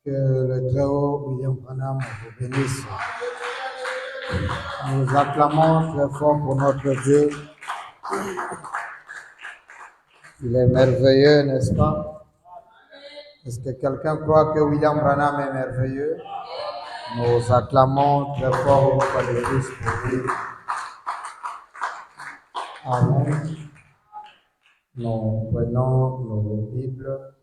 Que le Très-Haut William Branham vous bénisse. Nous acclamons très fort pour notre Dieu. Il est merveilleux, n'est-ce pas? Est-ce que quelqu'un croit que William Branham est merveilleux? Nous acclamons très fort une fois de plus pour lui. Amen. Nous prenons nos Bibles.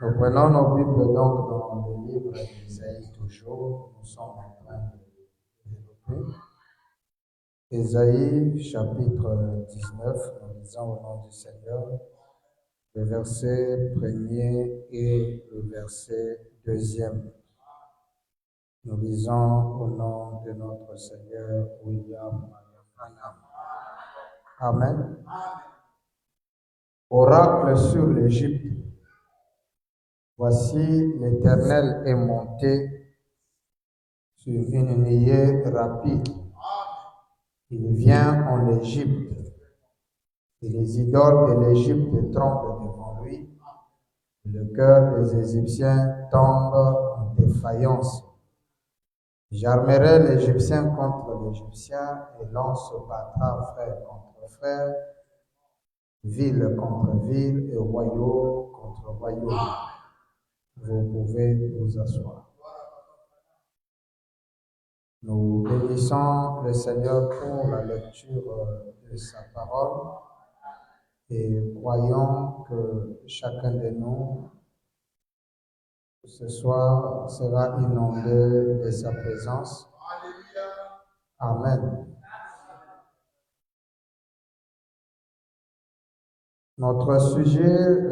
Nous prenons nos Bibles donc dans le livre d'Ésaïe toujours. Nous sommes en train de développer. Ésaïe chapitre 19, nous lisons au nom du Seigneur, le verset 1er et le verset 2e. Nous lisons au nom de notre Seigneur William Branham. Amen. Oracle sur l'Égypte. Voici l'Éternel est monté sur une nuée rapide. Il vient en Égypte, et les idoles de l'Égypte tremblent devant lui. Le cœur des Égyptiens tombe en défaillance. J'armerai l'Égyptien contre l'Égyptien, et l'on se battra frère contre frère, ville contre ville, et royaume contre royaume. Vous pouvez vous asseoir. Nous bénissons le Seigneur pour la lecture de sa parole et croyons que chacun de nous ce soir sera inondé de sa présence. Amen. Notre sujet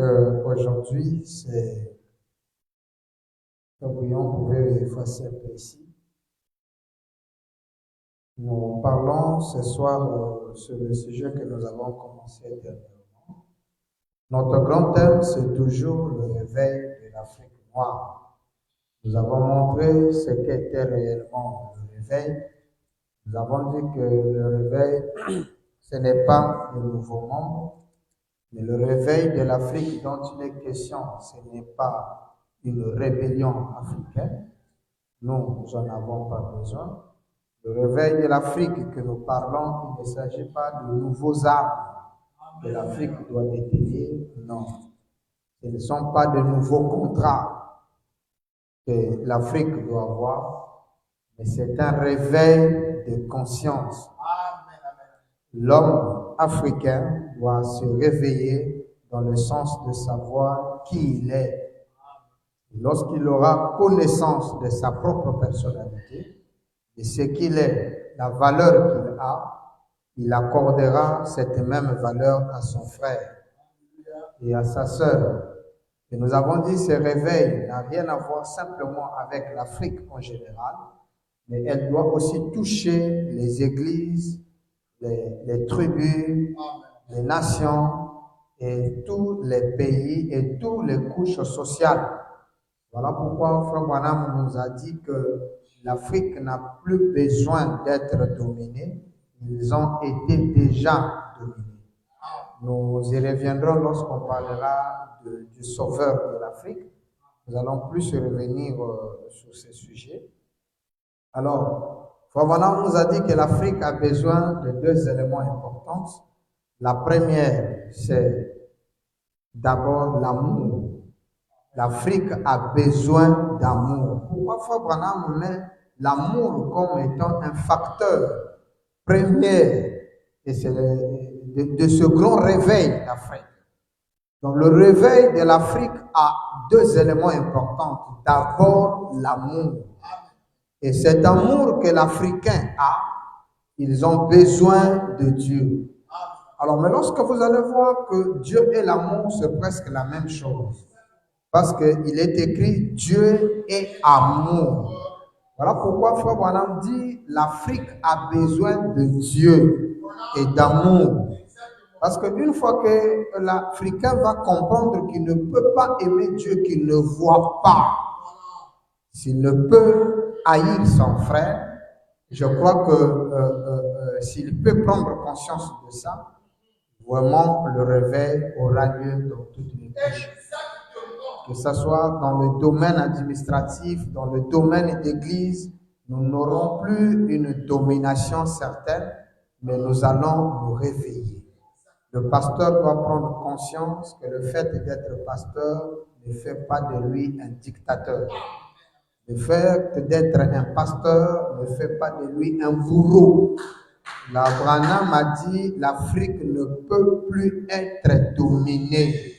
aujourd'hui, c'est, vous pouvez effacer un peu ici. Nous parlons ce soir sur le sujet que nous avons commencé dernièrement. Notre grand thème, c'est toujours le réveil de l'Afrique noire. Nous avons montré ce qu'était réellement le réveil. Nous avons dit que le réveil, ce n'est pas le nouveau monde, mais le réveil de l'Afrique dont il est question, ce n'est pas une rébellion africaine. Nous n'en avons pas besoin. Le réveil de l'Afrique que nous parlons, il ne s'agit pas de nouveaux arbres que l'Afrique doit détenir, non. Ce ne sont pas de nouveaux contrats que l'Afrique doit avoir, mais c'est un réveil de conscience. L'homme africain doit se réveiller dans le sens de savoir qui il est. Lorsqu'il aura connaissance de sa propre personnalité, de ce qu'il est, la valeur qu'il a, il accordera cette même valeur à son frère et à sa sœur. Et nous avons dit que ce réveil n'a rien à voir simplement avec l'Afrique en général, mais elle doit aussi toucher les églises, les tribus, les nations et tous les pays et toutes les couches sociales. Voilà pourquoi Frère Branham nous a dit que l'Afrique n'a plus besoin d'être dominée, ils ont été déjà dominés. Nous y reviendrons lorsqu'on parlera du sauveur de l'Afrique. Nous allons plus revenir sur ce sujet. Alors, Frère Branham nous a dit que l'Afrique a besoin de deux éléments importants. La première, c'est d'abord l'amour. L'Afrique a besoin d'amour. Pourquoi Frère Branham met l'amour comme étant un facteur premier de ce grand réveil d'Afrique? Donc le réveil de l'Afrique a deux éléments importants. D'abord l'amour. Et cet amour que l'Africain a, ils ont besoin de Dieu. Alors, mais lorsque vous allez voir que Dieu et l'amour, c'est presque la même chose. Parce qu'il est écrit Dieu est amour. Voilà pourquoi Frère Branham dit l'Afrique a besoin de Dieu et d'amour. Parce qu'une fois que l'Africain va comprendre qu'il ne peut pas aimer Dieu qu'il ne voit pas, s'il ne peut haïr son frère, je crois que s'il peut prendre conscience de ça, vraiment le réveil aura lieu dans toutes les couches. Que ce soit dans le domaine administratif, dans le domaine d'église, nous n'aurons plus une domination certaine, mais nous allons nous réveiller. Le pasteur doit prendre conscience que le fait d'être pasteur ne fait pas de lui un dictateur. Le fait d'être un pasteur ne fait pas de lui un bourreau. Branham a dit l'Afrique ne peut plus être dominée.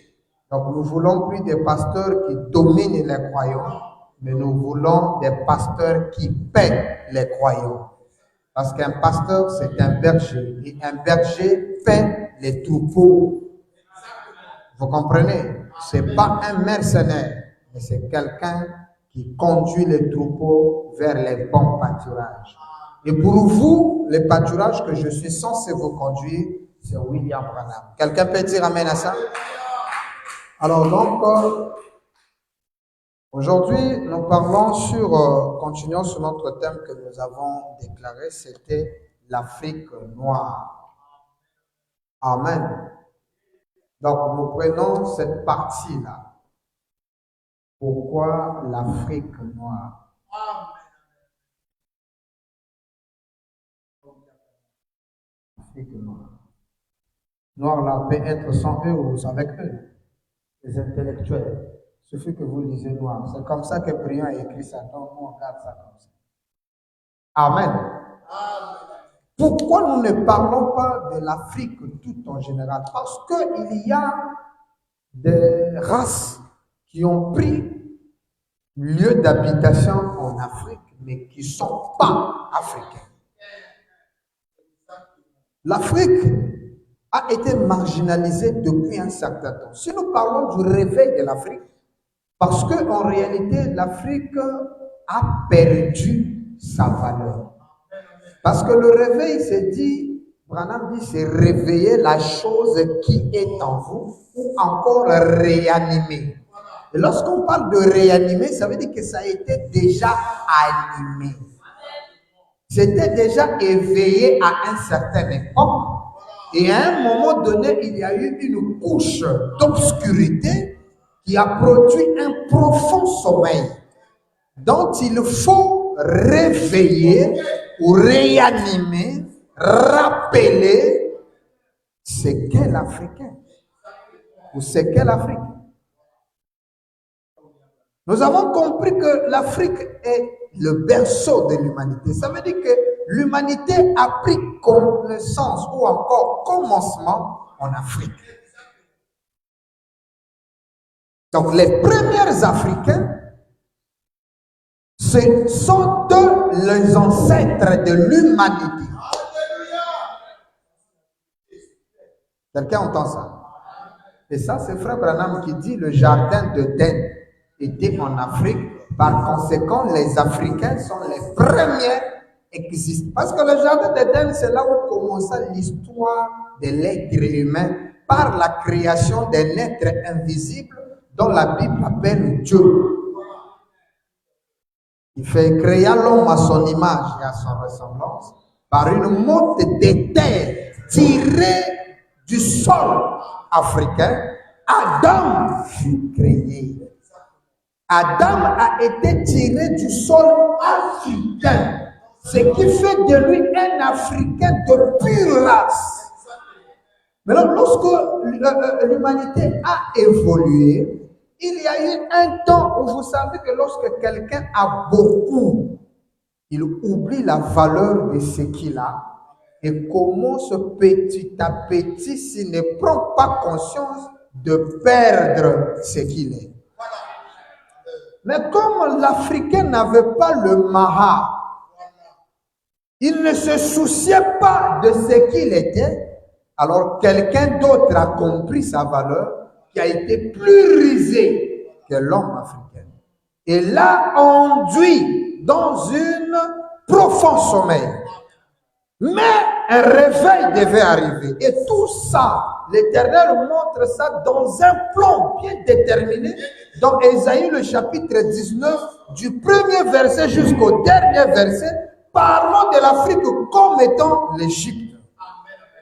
Donc nous voulons plus des pasteurs qui dominent les croyants, mais nous voulons des pasteurs qui paient les croyants. Parce qu'un pasteur, c'est un berger. Et un berger paie les troupeaux. Vous comprenez? Ce n'est pas un mercenaire, mais c'est quelqu'un qui conduit les troupeaux vers les bons pâturages. Et pour vous, les pâturages que je suis censé vous conduire, c'est William Branham. Quelqu'un peut dire amen à ça? Alors donc, aujourd'hui, nous parlons continuons sur notre thème que nous avons déclaré, c'était l'Afrique noire. Amen. Donc, nous prenons cette partie-là. Pourquoi l'Afrique noire? L'Afrique noire. Noir là peut être sans eux ou avec eux. Les intellectuels. Il suffit que vous lisez noir. C'est comme ça que Priant a écrit ça. Donc, on regarde ça comme ça. Amen. Pourquoi nous ne parlons pas de l'Afrique tout en général? Parce qu'il y a des races qui ont pris lieu d'habitation en Afrique, mais qui ne sont pas africains. L'Afrique a été marginalisée depuis un certain temps. Si nous parlons du réveil de l'Afrique, parce qu'en réalité, l'Afrique a perdu sa valeur. Parce que le réveil, c'est dit, Branham dit, c'est réveiller la chose qui est en vous ou encore réanimer. Et lorsqu'on parle de réanimer, ça veut dire que ça a été déjà animé. C'était déjà éveillé à une certaine époque. Et à un moment donné, il y a eu une couche d'obscurité qui a produit un profond sommeil dont il faut réveiller ou réanimer, rappeler ce qu'est l'Africain ou ce qu'est l'Afrique. Nous avons compris que l'Afrique est le berceau de l'humanité. Ça veut dire que l'humanité a pris connaissance ou encore commencement en Afrique. Donc les premiers Africains, ce sont les ancêtres de l'humanité. Quelqu'un entend ça? Et ça, c'est Frère Branham qui dit le jardin d'Éden était en Afrique. Par conséquent, les Africains sont les premiers existants. Parce que le jardin d'Éden, c'est là où commença l'histoire de l'être humain par la création d'un être invisible dont la Bible appelle Dieu. Il fait créer l'homme à son image et à son ressemblance par une motte de terre tirée du sol africain. Adam fut créé. Adam a été tiré du sol africain, ce qui fait de lui un Africain de pure race. Mais lorsque l'humanité a évolué, il y a eu un temps où vous savez que lorsque quelqu'un a beaucoup, il oublie la valeur de ce qu'il a et commence petit à petit, s'il ne prend pas conscience, de perdre ce qu'il est. Mais comme l'Africain n'avait pas le maha, il ne se souciait pas de ce qu'il était, alors quelqu'un d'autre a compris sa valeur, qui a été plus risé que l'homme africain. Et l'a enduit dans une profond sommeil. Mais un réveil devait arriver. Et tout ça, l'Éternel montre ça dans un plan bien déterminé. Dans Ésaïe, le chapitre 19, du premier verset jusqu'au dernier verset, parlons de l'Afrique comme étant l'Égypte.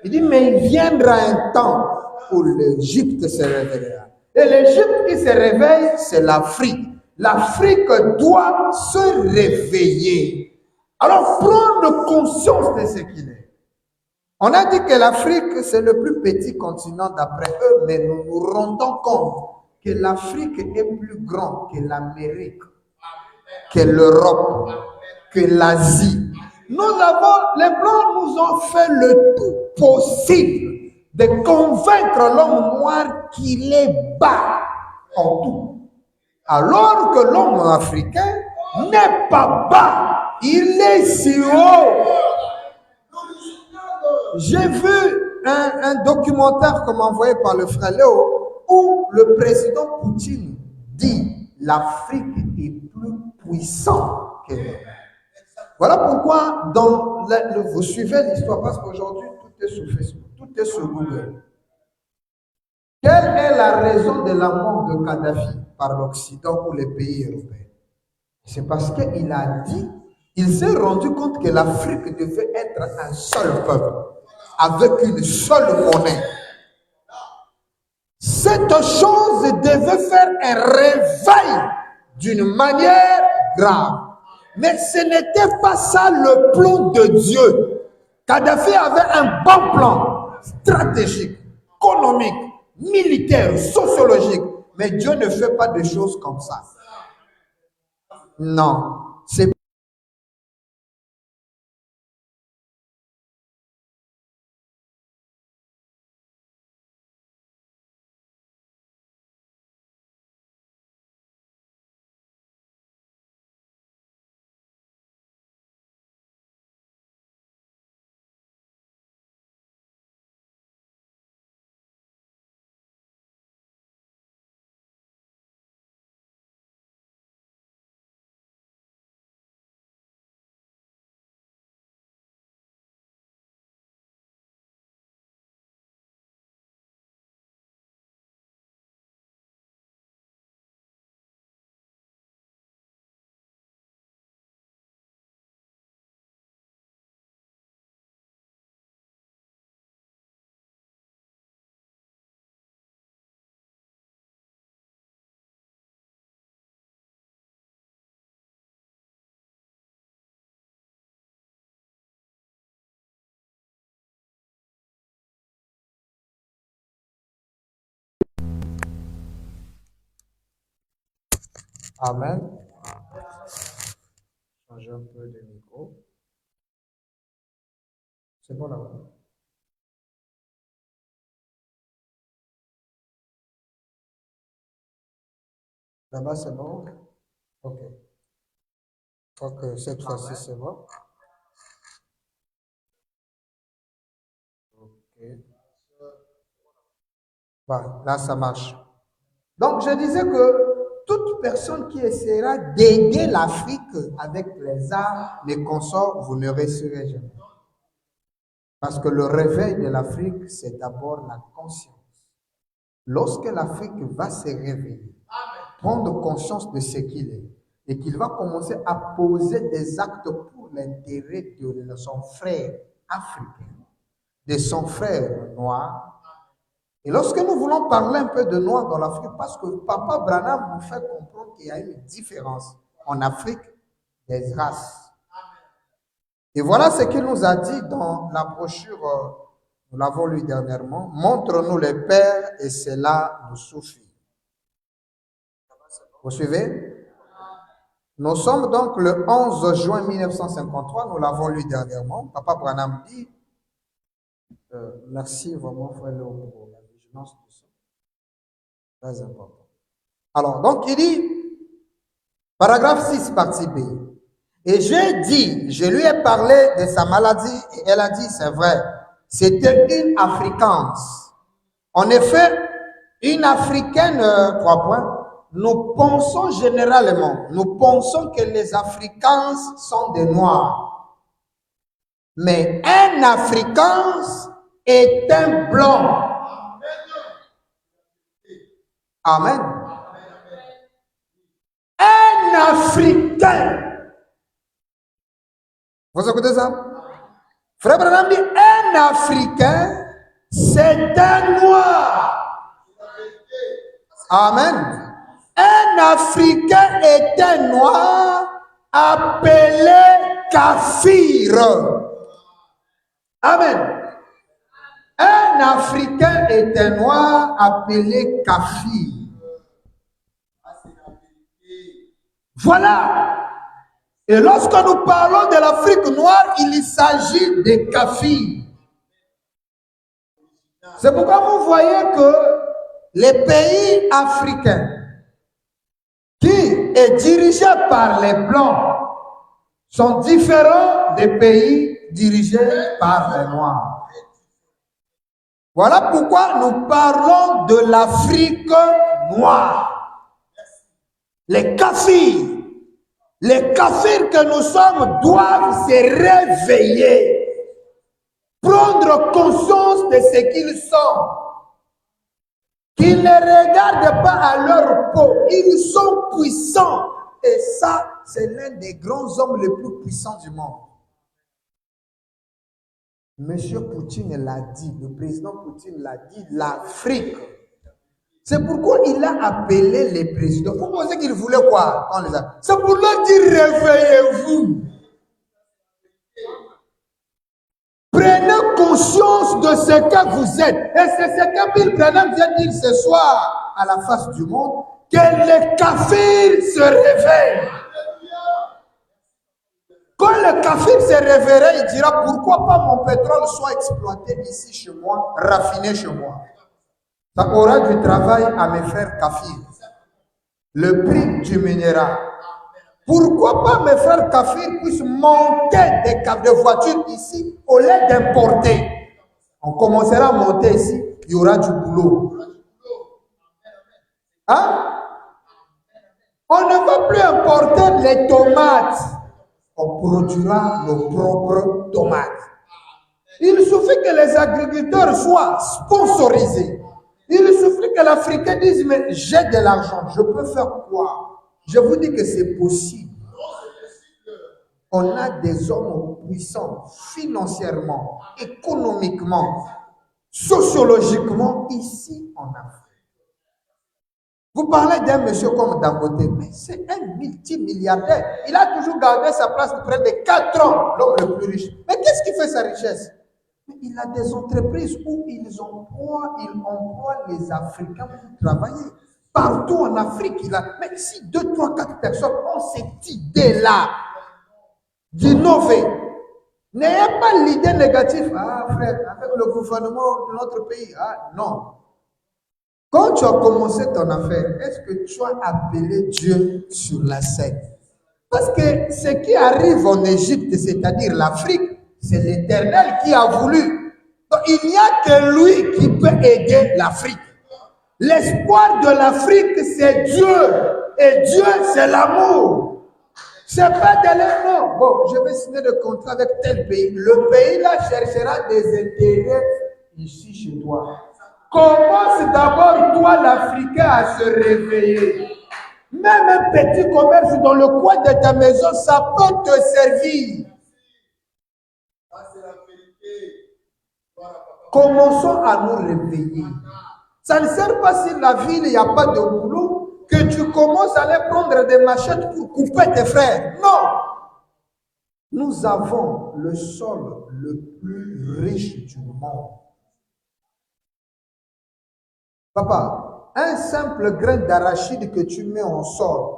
Il dit, mais il viendra un temps où l'Égypte se réveillera. Et l'Égypte qui se réveille, c'est l'Afrique. L'Afrique doit se réveiller. Alors, prendre conscience de ce qu'il est. On a dit que l'Afrique, c'est le plus petit continent d'après eux, mais nous nous rendons compte que l'Afrique est plus grande que l'Amérique, que l'Europe, que l'Asie. Les Blancs nous ont fait le tout possible de convaincre l'homme noir qu'il est bas en tout. Alors que l'homme africain n'est pas bas, il est si haut. J'ai vu un documentaire comme envoyé par le frère Léo où le président Poutine dit l'Afrique est plus puissante que l'homme. Voilà pourquoi vous suivez l'histoire parce qu'aujourd'hui tout est sur Facebook, tout est sur Google. Quelle est la raison de la mort de Kadhafi par l'Occident ou les pays européens? C'est parce qu'il a dit, il s'est rendu compte que l'Afrique devait être un seul peuple, avec une seule monnaie. Cette chose devait faire un réveil d'une manière grave. Mais ce n'était pas ça le plan de Dieu. Kadhafi avait un bon plan stratégique, économique, militaire, sociologique. Mais Dieu ne fait pas de choses comme ça. Non. C'est Amen. Changer un peu de micro. C'est bon là-bas. Là-bas, c'est bon? Ok. Je crois que cette fois-ci, c'est bon. Ok. Voilà, là, ça marche. Donc, je disais que toute personne qui essaiera d'aider l'Afrique avec les arts, les consorts, vous ne réussirez jamais. Parce que le réveil de l'Afrique, c'est d'abord la conscience. Lorsque l'Afrique va se réveiller, prendre conscience de ce qu'il est, et qu'il va commencer à poser des actes pour l'intérêt de son frère africain, de son frère noir. Et lorsque nous voulons parler un peu de noir dans l'Afrique, parce que Papa Branham nous fait comprendre qu'il y a une différence en Afrique des races. Et voilà ce qu'il nous a dit dans la brochure, nous l'avons lu dernièrement, montre-nous les pères et cela nous suffit. Vous suivez? Nous sommes donc le 11 juin 1953, nous l'avons lu dernièrement. Papa Branham dit, merci vraiment frère Léo pour la vigilance de ça. Très important. Alors, donc il dit, paragraphe 6, partie B. Et je lui ai parlé de sa maladie et elle a dit, c'est vrai, c'était une africance. En effet, une africaine, 3 points, nous pensons généralement, nous pensons que les africains sont des noirs. Mais un africain est un blanc. Amen. Un africain. Vous écoutez ça? Frère Branham dit, un Africain, c'est un noir. Amen. Un Africain est un noir appelé kafir. Amen. Un Africain est un noir appelé kafir. Voilà. Et lorsque nous parlons de l'Afrique noire, il s'agit des kafirs. C'est pourquoi vous voyez que les pays africains qui est dirigé par les Blancs sont différents des pays dirigés par les Noirs. Voilà pourquoi nous parlons de l'Afrique noire. Les kafirs que nous sommes doivent se réveiller, prendre conscience de ce qu'ils sont. Qu'ils ne regardent pas à leur peau, ils sont puissants. Et ça, c'est l'un des grands hommes les plus puissants du monde. Monsieur Poutine l'a dit, le président Poutine l'a dit, l'Afrique. C'est pourquoi il a appelé les présidents. Vous pensez qu'il voulait quoi? C'est pour leur dire, réveillez-vous. Prenez conscience de ce que vous êtes. Et c'est ce que Bill Branham vient dire ce soir à la face du monde, que les kafirs se réveillent. Quand le kafir se réveillera, il dira, pourquoi pas mon pétrole soit exploité ici chez moi, raffiné chez moi. Ça aura du travail à me faire kafir. Le prix du minéral. Pourquoi pas mes frères kafirs puissent monter des voitures ici au lieu d'importer? On commencera à monter ici, il y aura du boulot. Hein? On ne va plus importer les tomates. On produira nos propres tomates. Il suffit que les agriculteurs soient sponsorisés. Il suffit que l'Africain dise, mais j'ai de l'argent, je peux faire quoi? Je vous dis que c'est possible. On a des hommes puissants financièrement, économiquement, sociologiquement, ici en Afrique. Vous parlez d'un monsieur comme Dangote, mais c'est un multimilliardaire. Il a toujours gardé sa place près de 4 ans, l'homme le plus riche. Mais qu'est-ce qui fait sa richesse? Mais il a des entreprises où ils emploient les Africains pour travailler. Partout en Afrique, mais si 2, 3, 4 personnes ont cette idée-là d'innover, n'ayez pas l'idée négative. Ah frère, avec le gouvernement de notre pays, ah non. Quand tu as commencé ton affaire, est-ce que tu as appelé Dieu sur la scène? Parce que ce qui arrive en Égypte, c'est-à-dire l'Afrique, c'est l'Éternel qui a voulu. Donc, il n'y a que lui qui peut aider l'Afrique. L'espoir de l'Afrique, c'est Dieu. Et Dieu, c'est l'amour. C'est pas de l'amour. Bon, je vais signer le contrat avec tel pays. Le pays là cherchera des intérêts ici chez toi. Commence d'abord, toi, l'Africain, à se réveiller. Même un petit commerce dans le coin de ta maison, ça peut te servir. Commençons à nous réveiller. Ça ne sert pas si la ville, il n'y a pas de boulot, que tu commences à aller prendre des machettes pour couper tes frères. Non. Nous avons le sol le plus riche du monde. Papa, un simple grain d'arachide que tu mets en sol,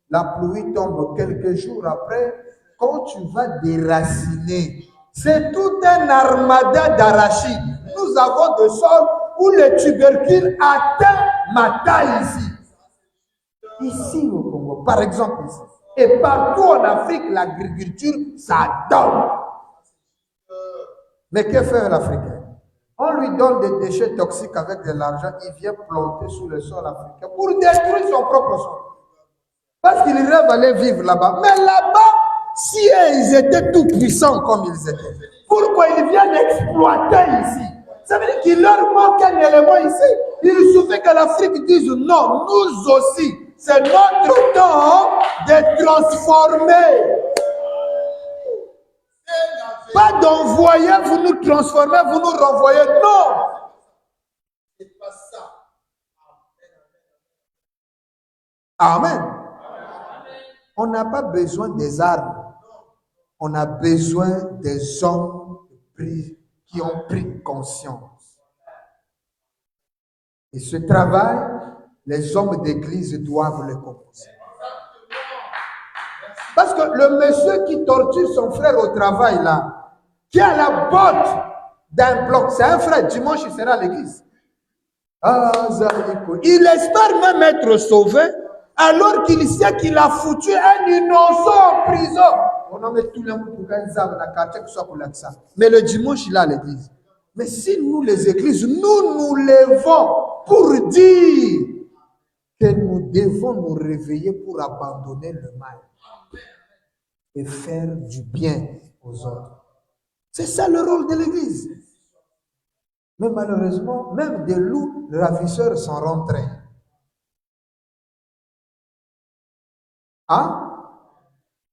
la pluie tombe quelques jours après, quand tu vas déraciner, c'est tout un armada d'arachides. Nous avons des sols où le tubercule atteint ma taille ici. Ici au Congo, par exemple ici. Et partout en Afrique, l'agriculture, ça donne. Mais que fait l'Africain? On lui donne des déchets toxiques avec de l'argent, il vient planter sous le sol africain pour détruire son propre sol. Parce qu'il rêve d'aller vivre là-bas. Mais là-bas, si ils étaient tout puissants comme ils étaient, pourquoi ils viennent exploiter ici? Ça veut dire qu'il leur manque un élément ici. Il suffit que l'Afrique dise non, nous aussi, c'est notre temps de transformer. Pas d'envoyer, vous nous transformez, vous nous renvoyez. Non. C'est pas ça. Amen. On n'a pas besoin des armes. On a besoin des hommes qui ont pris conscience. Et ce travail, les hommes d'église doivent le composer. Parce que le monsieur qui torture son frère au travail, là, qui a la botte d'un bloc, c'est un frère, dimanche il sera à l'église. Il espère même être sauvé, alors qu'il sait qu'il a foutu un innocent en prison. On en met tout le monde pour qu'ils aient la carte, que soit pour l'accent. Mais le dimanche, il est à l'église. Mais si nous, les églises, nous levons pour dire que nous devons nous réveiller pour abandonner le mal et faire du bien aux autres. C'est ça le rôle de l'église. Mais malheureusement, même des loups ravisseurs sont rentrés. Hein?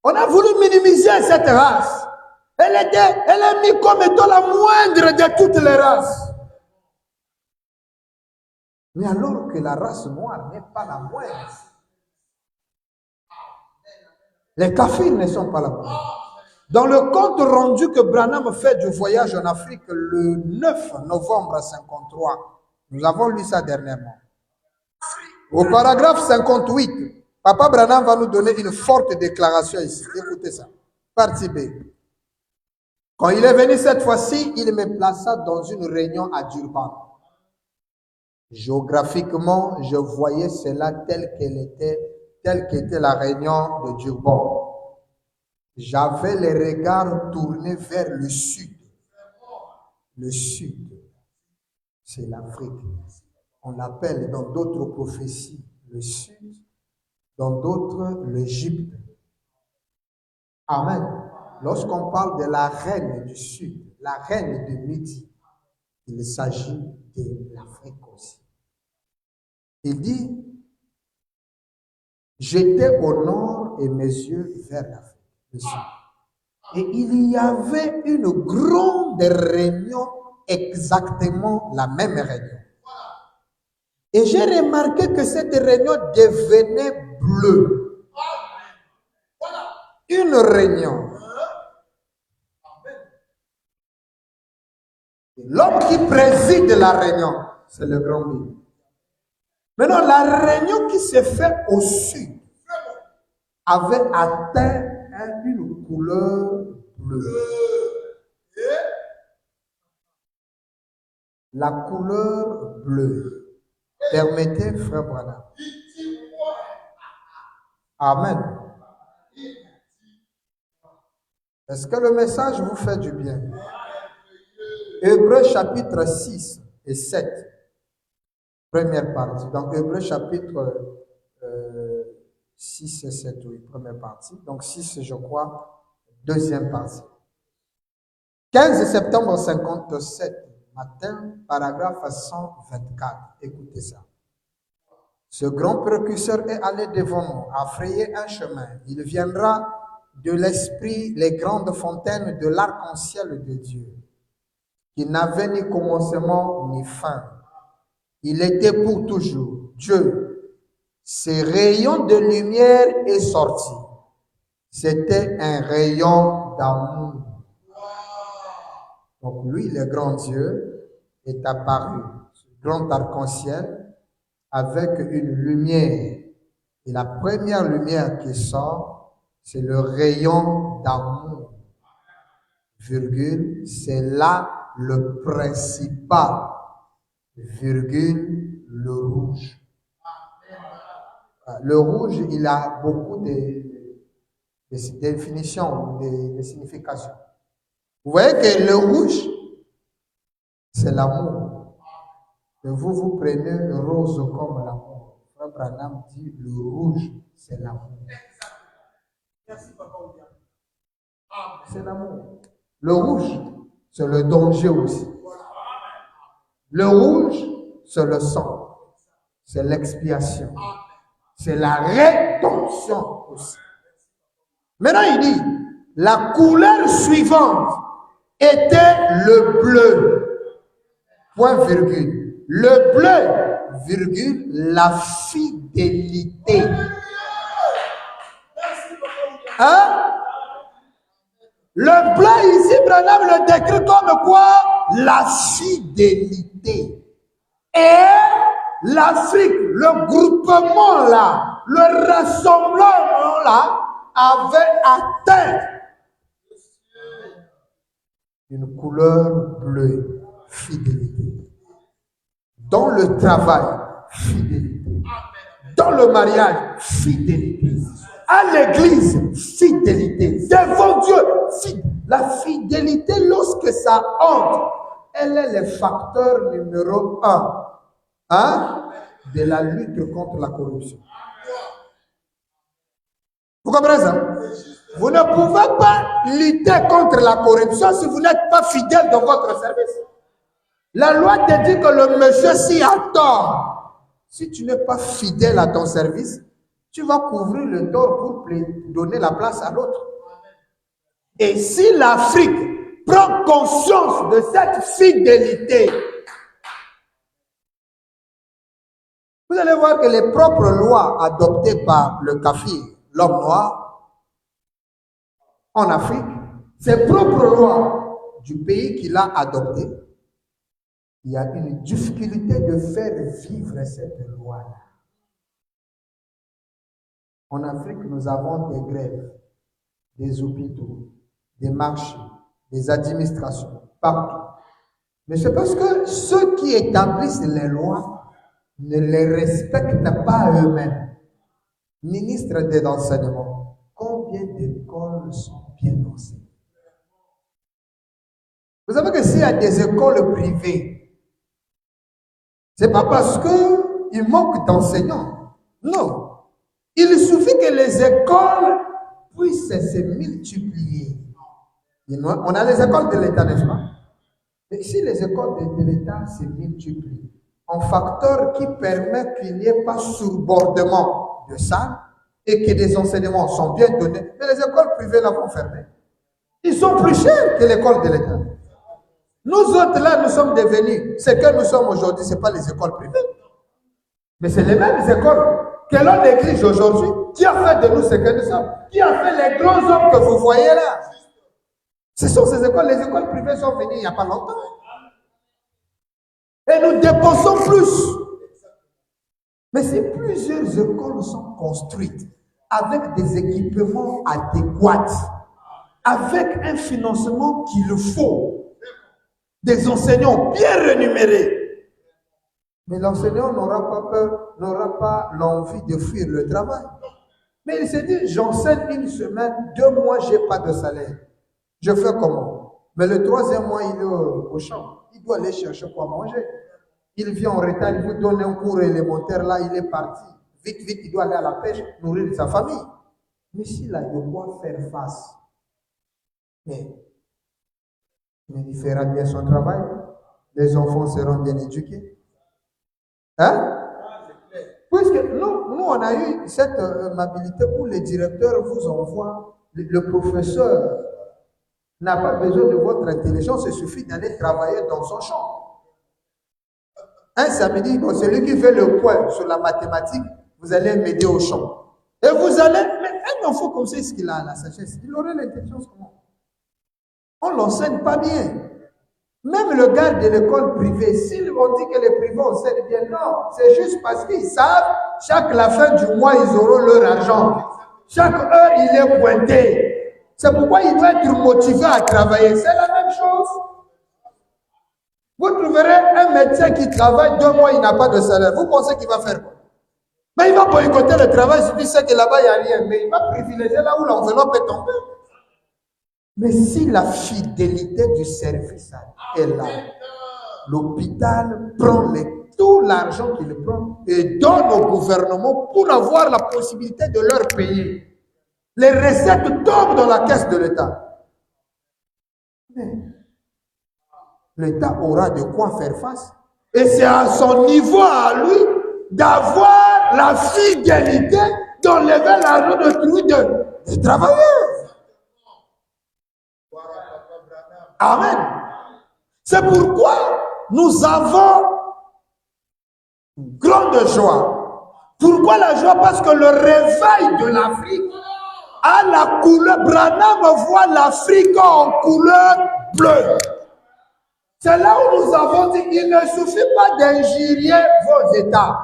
On a voulu minimiser cette race. Elle est mise comme étant la moindre de toutes les races. Mais alors que la race noire n'est pas la moindre. Les kafirs ne sont pas la moindre. Dans le compte rendu que Branham fait du voyage en Afrique le 9 novembre 1953, nous avons lu ça dernièrement. Au paragraphe 58, Papa Branham va nous donner une forte déclaration ici. Écoutez ça. Partie B. Quand il est venu cette fois-ci, il me plaça dans une réunion à Durban. Géographiquement, je voyais cela telle qu'était la réunion de Durban. J'avais les regards tournés vers le sud. Le sud, c'est l'Afrique. On l'appelle dans d'autres prophéties le sud, dans d'autres l'Égypte. Amen. Lorsqu'on parle de la reine du sud, la reine du midi, il s'agit de l'Afrique aussi. Il dit, j'étais au nord et mes yeux vers l'Afrique. Et il y avait une grande réunion, exactement la même réunion. Et j'ai remarqué que cette réunion devenait bleue. Une réunion. L'homme qui préside la réunion, c'est le grand Bible. Maintenant, la réunion qui s'est faite au sud avait atteint une couleur bleue. La couleur bleue. Permettez, frère Branham. Amen. Est-ce que le message vous fait du bien? Hébreux chapitre 6 et 7. Première partie. Donc, Hébreux chapitre 6 et 7, oui, première partie. Donc, 6, je crois, deuxième partie. 15 septembre 57, matin, paragraphe 124. Écoutez ça. Ce grand précurseur est allé devant nous, a frayé un chemin. Il viendra de l'esprit les grandes fontaines de l'arc-en-ciel de Dieu, qui n'avait ni commencement ni fin. Il était pour toujours. Dieu, ce rayon de lumière est sorti. C'était un rayon d'amour. Donc lui, le grand Dieu, est apparu, ce grand arc-en-ciel, avec une lumière. Et la première lumière qui sort, c'est le rayon d'amour. Virgule, c'est là le principal. Virgule, le rouge. Le rouge, il a beaucoup de définitions, de significations. Vous voyez que le rouge, c'est l'amour. Et vous prenez le rose comme l'amour. Frère Branham dit, le rouge, c'est l'amour. Merci, papa. C'est l'amour. Le rouge, c'est le danger aussi. Le rouge, c'est le sang. C'est l'expiation. C'est la rédemption aussi. Maintenant, il dit, la couleur suivante était le bleu. Point virgule. Le bleu, virgule, la fidélité. Hein? Le bleu ici, Branham le décrit comme quoi? La fidélité. Et l'Afrique, le groupement là, le rassemblement là, avait atteint une couleur bleue, fidélité. Dans le travail, fidélité. Dans le mariage, fidélité. À l'église, fidélité. Devant Dieu, la fidélité, lorsque ça entre, elle est le facteur numéro 1 de la lutte contre la corruption. Vous comprenez ça? Vous ne pouvez pas lutter contre la corruption si vous n'êtes pas fidèle dans votre service. La loi te dit que le monsieur s'y a tort. Si tu n'es pas fidèle à ton service, tu vas couvrir le tort pour donner la place à l'autre. Et si l'Afrique prend conscience de cette fidélité, vous allez voir que les propres lois adoptées par le kafir, l'homme noir, en Afrique, ces propres lois du pays qu'il a adoptées, il y a une difficulté de faire vivre cette loi-là. En Afrique, nous avons des grèves, des hôpitaux, des marchés, des administrations, partout. Mais c'est parce que ceux qui établissent les lois ne les respectent pas eux-mêmes. Ministre de l'enseignement, combien d'écoles sont bien enseignées? Vous savez que s'il y a des écoles privées, c'est pas parce qu'il manque d'enseignants. Non. Il suffit que les écoles puissent se multiplier. On a les écoles de l'État, n'est-ce pas? Mais si les écoles de l'État se multiplient, un facteur qui permet qu'il n'y ait pas surbordement de ça et que des enseignements sont bien donnés, mais les écoles privées là vont fermer. Ils sont plus chers que l'école de l'État. Nous autres là, nous sommes devenus, ce que nous sommes aujourd'hui, ce n'est pas les écoles privées, mais c'est les mêmes écoles que l'on néglige aujourd'hui. Qui a fait de nous ce que nous sommes? Qui a fait les grands hommes que vous voyez là? Ce sont ces écoles, les écoles privées sont venues il n'y a pas longtemps. Et nous dépensons plus. Mais si plusieurs écoles sont construites avec des équipements adéquats, avec un financement qu'il faut, des enseignants bien rémunérés, mais l'enseignant n'aura pas peur, n'aura pas l'envie de fuir le travail. Mais il s'est dit, j'enseigne une semaine, 2 mois, je n'ai pas de salaire. Je fais comment? Mais le 3e mois, il est au champ. Il doit aller chercher quoi manger. Il vient en retard, il vous donne un cours élémentaire, là, il est parti. Vite, vite, il doit aller à la pêche, nourrir sa famille. Mais s'il a de quoi faire face, mais il fera bien son travail. Les enfants seront bien éduqués. Hein? Puisque nous, on a eu cette amabilité où les directeurs vous envoient, le professeur n'a pas besoin de votre intelligence, il suffit d'aller travailler dans son champ. Un samedi, bon, celui qui fait le point sur la mathématique, vous allez m'aider au champ. Et vous allez, mais un enfant comme ça, ce qu'il a la sagesse, il aurait l'intelligence comment? On ne l'enseigne pas bien. Même le gars de l'école privée, s'ils vont dire que les privés enseignent bien, non, c'est juste parce qu'ils savent, chaque la fin du mois, ils auront leur argent. Chaque heure, il est pointé. C'est pourquoi il doit être motivé à travailler. C'est la même chose. Vous trouverez un médecin qui travaille 2 mois, il n'a pas de salaire. Vous pensez qu'il va faire quoi? Mais il va boycotter le travail, il sait que là-bas, il n'y a rien. Mais il va privilégier là où l'enveloppe est tombée. Mais si la fidélité du service est là, l'hôpital prend tout l'argent qu'il prend et donne au gouvernement pour avoir la possibilité de leur payer. Les recettes tombent dans la caisse de l'État. Mais l'État aura de quoi faire face. Et c'est à son niveau à lui d'avoir la fidélité d'enlever l'argent de tous des travailleurs. Amen. C'est pourquoi nous avons grande joie. Pourquoi la joie? Parce que le réveil de l'Afrique a la couleur. Branham voit l'Afrique en couleur bleue. C'est là où nous avons dit, il ne suffit pas d'injurier vos États.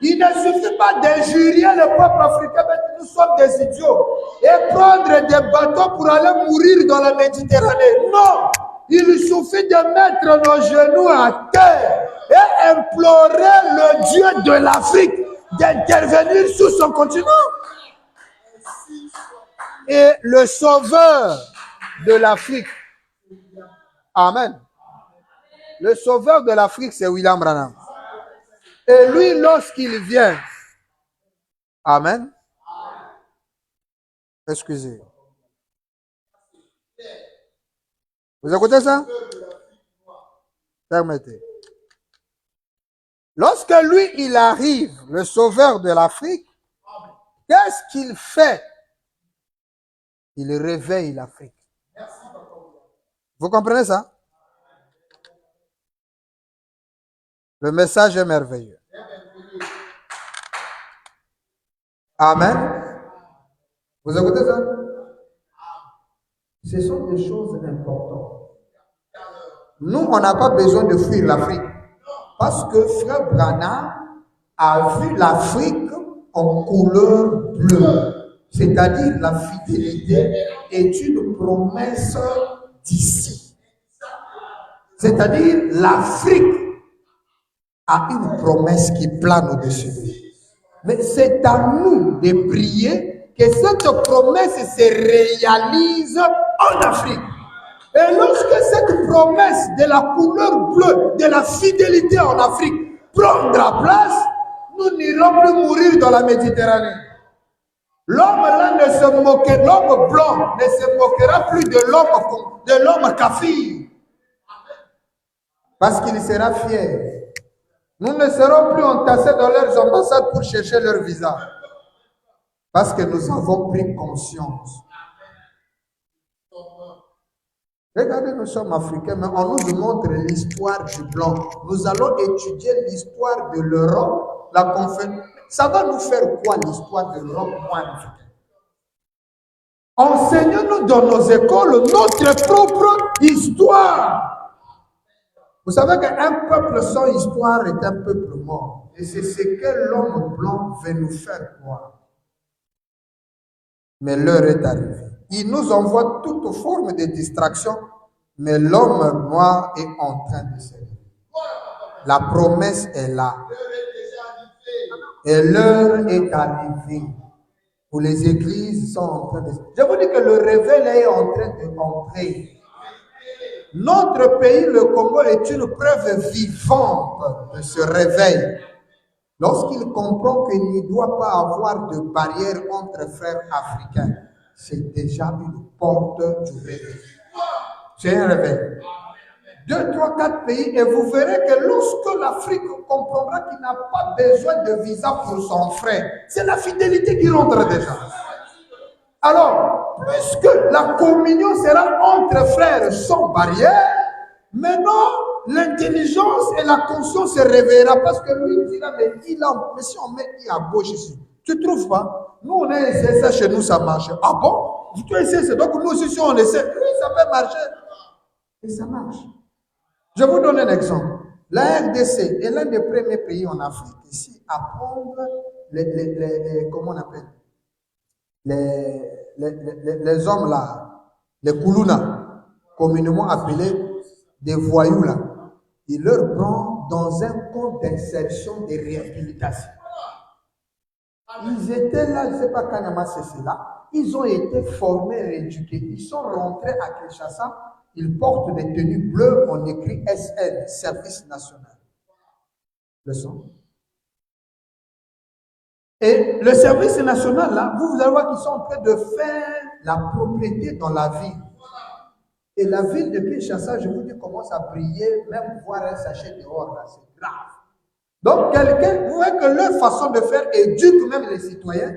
Il ne suffit pas d'injurier le peuple africain, mais nous sommes des idiots. Et prendre des bateaux pour aller mourir dans la Méditerranée. Non! Il suffit de mettre nos genoux à terre et implorer le Dieu de l'Afrique d'intervenir sur son continent. Et le sauveur de l'Afrique. Amen. Le sauveur de l'Afrique, c'est William Branham. Et lui, lorsqu'il vient, amen. Excusez. Vous écoutez ça? Permettez. Lorsque lui, il arrive, le sauveur de l'Afrique, qu'est-ce qu'il fait? Il réveille l'Afrique. Vous comprenez ça? Le message est merveilleux. Amen. Vous écoutez ça? Ce sont des choses importantes. Nous, on n'a pas besoin de fuir l'Afrique. Parce que Frère Branham a vu l'Afrique en couleur bleue. C'est-à-dire la fidélité est une promesse d'ici. C'est-à-dire l'Afrique a une promesse qui plane au-dessus de nous. Mais c'est à nous de prier que cette promesse se réalise en Afrique. Et lorsque cette promesse de la couleur bleue, de la fidélité en Afrique prendra place, nous n'irons plus mourir dans la Méditerranée. L'homme là ne se moquera, l'homme blanc ne se moquera plus de l'homme kafir. Parce qu'il sera fier. Nous ne serons plus entassés dans leurs ambassades pour chercher leur visa. Parce que nous avons pris conscience. Regardez, nous sommes africains, mais on nous montre l'histoire du blanc. Nous allons étudier l'histoire de l'Europe, la conférence. Ça va nous faire quoi l'histoire de l'Europe, moi, africain? Enseignons-nous dans nos écoles notre propre histoire. Vous savez qu'un peuple sans histoire est un peuple mort. Et c'est ce que l'homme blanc veut nous faire croire. Mais l'heure est arrivée. Il nous envoie toute forme de distraction, mais l'homme noir est en train de se réveiller. La promesse est là. Et l'heure est arrivée. Où les églises sont en train de... Je vous dis que le réveil est en train d'entrer. Notre pays, le Congo, est une preuve vivante de ce réveil. Lorsqu'il comprend qu'il ne doit pas avoir de barrière entre frères africains, c'est déjà une porte du réveil. C'est un réveil. 2, 3, 4 pays, et vous verrez que lorsque l'Afrique comprendra qu'il n'a pas besoin de visa pour son frère, c'est la fidélité qui rentre déjà. Alors, puisque la communion sera entre frères sans barrière, maintenant, l'intelligence et la conscience se réveillera parce que lui dira, mais si on met I à gauche ici, tu ne trouves pas? Nous, on a essayé ça chez nous, ça marche. Ah bon? Tu as essayé ça, donc nous aussi, si on essaie, oui, ça peut marcher. Et ça marche. Je vous donne un exemple. La RDC est l'un des premiers pays en Afrique ici à prendre comment on appelle? Les hommes là, les Koulouna, communément appelés des voyous là, il leur prend dans un camp d'insertion de réhabilitation. Ils étaient là, je ne sais pas quand c'est là, ils ont été formés, rééduqués, ils sont rentrés à Kinshasa, ils portent des tenues bleues, on écrit SN, Service National. Le son. Et le service national, là, vous allez voir qu'ils sont en train de faire la propriété dans la ville. Et la ville de Kinshasa, je vous dis, commence à briller, même voir un sachet dehors, là, c'est grave. Donc, vous voyez que leur façon de faire éduque même les citoyens.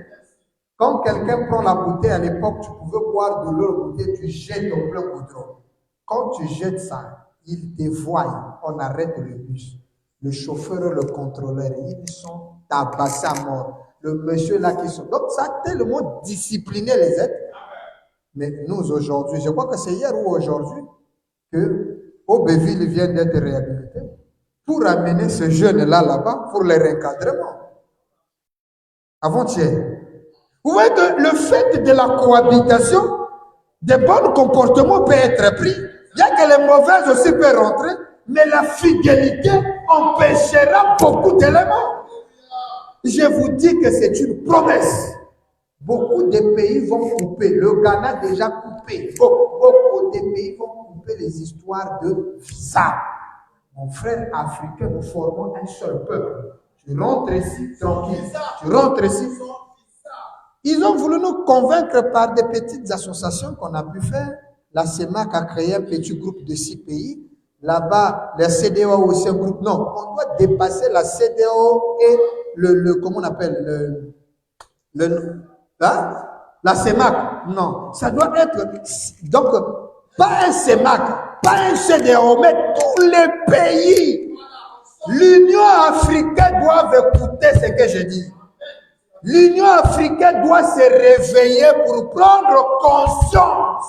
Quand quelqu'un prend la bouteille, à l'époque, tu pouvais boire de leur bouteille, tu jettes au plein goudron. Quand tu jettes ça, ils te voient, on arrête le bus. Le chauffeur et le contrôleur, ils sont tabassés à mort. Le monsieur là qui sont. Donc ça a tellement discipliné les êtres. Mais nous aujourd'hui, je crois que c'est hier ou aujourd'hui que Aubéville vient d'être réhabilité pour amener ce jeune-là là-bas pour le recadrement. Avant-hier. Vous voyez que le fait de la cohabitation, des bons comportements peut être pris, bien que les mauvais aussi peuvent rentrer, mais la fidélité empêchera beaucoup d'éléments. Je vous dis que c'est une promesse. Beaucoup de pays vont couper. Le Ghana a déjà coupé. Beaucoup de pays vont couper les histoires de visa. Mon frère africain, nous formons un seul peuple. Tu rentres ici tranquille. Tu rentres ici. Ils ont voulu nous convaincre par des petites associations qu'on a pu faire. La CEMAC a créé un petit groupe de 6 pays. Là-bas, la CEDEAO a aussi un groupe. Non, on doit dépasser la CEDEAO et comment on appelle, la CEMAC. Non, ça doit être, donc, pas un CEMAC, pas un CEDEAO, mais tous les pays. L'Union africaine doit écouter ce que je dis. L'Union africaine doit se réveiller pour prendre conscience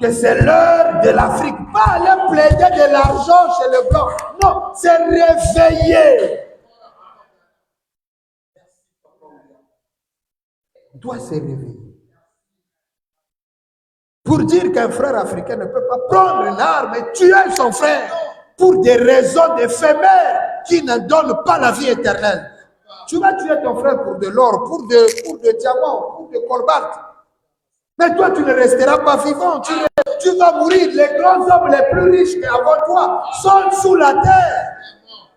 que c'est l'heure de l'Afrique. Pas aller plaider de l'argent chez les Blancs. Non, c'est réveiller. On doit se réveiller. Pour dire qu'un frère africain ne peut pas prendre une arme et tuer son frère pour des raisons éphémères qui ne donnent pas la vie éternelle. Tu vas tuer ton frère pour de l'or, pour des diamants, pour des colbards. Mais toi, tu ne resteras pas vivant. Tu vas mourir. Les grands hommes les plus riches avant toi sont sous la terre.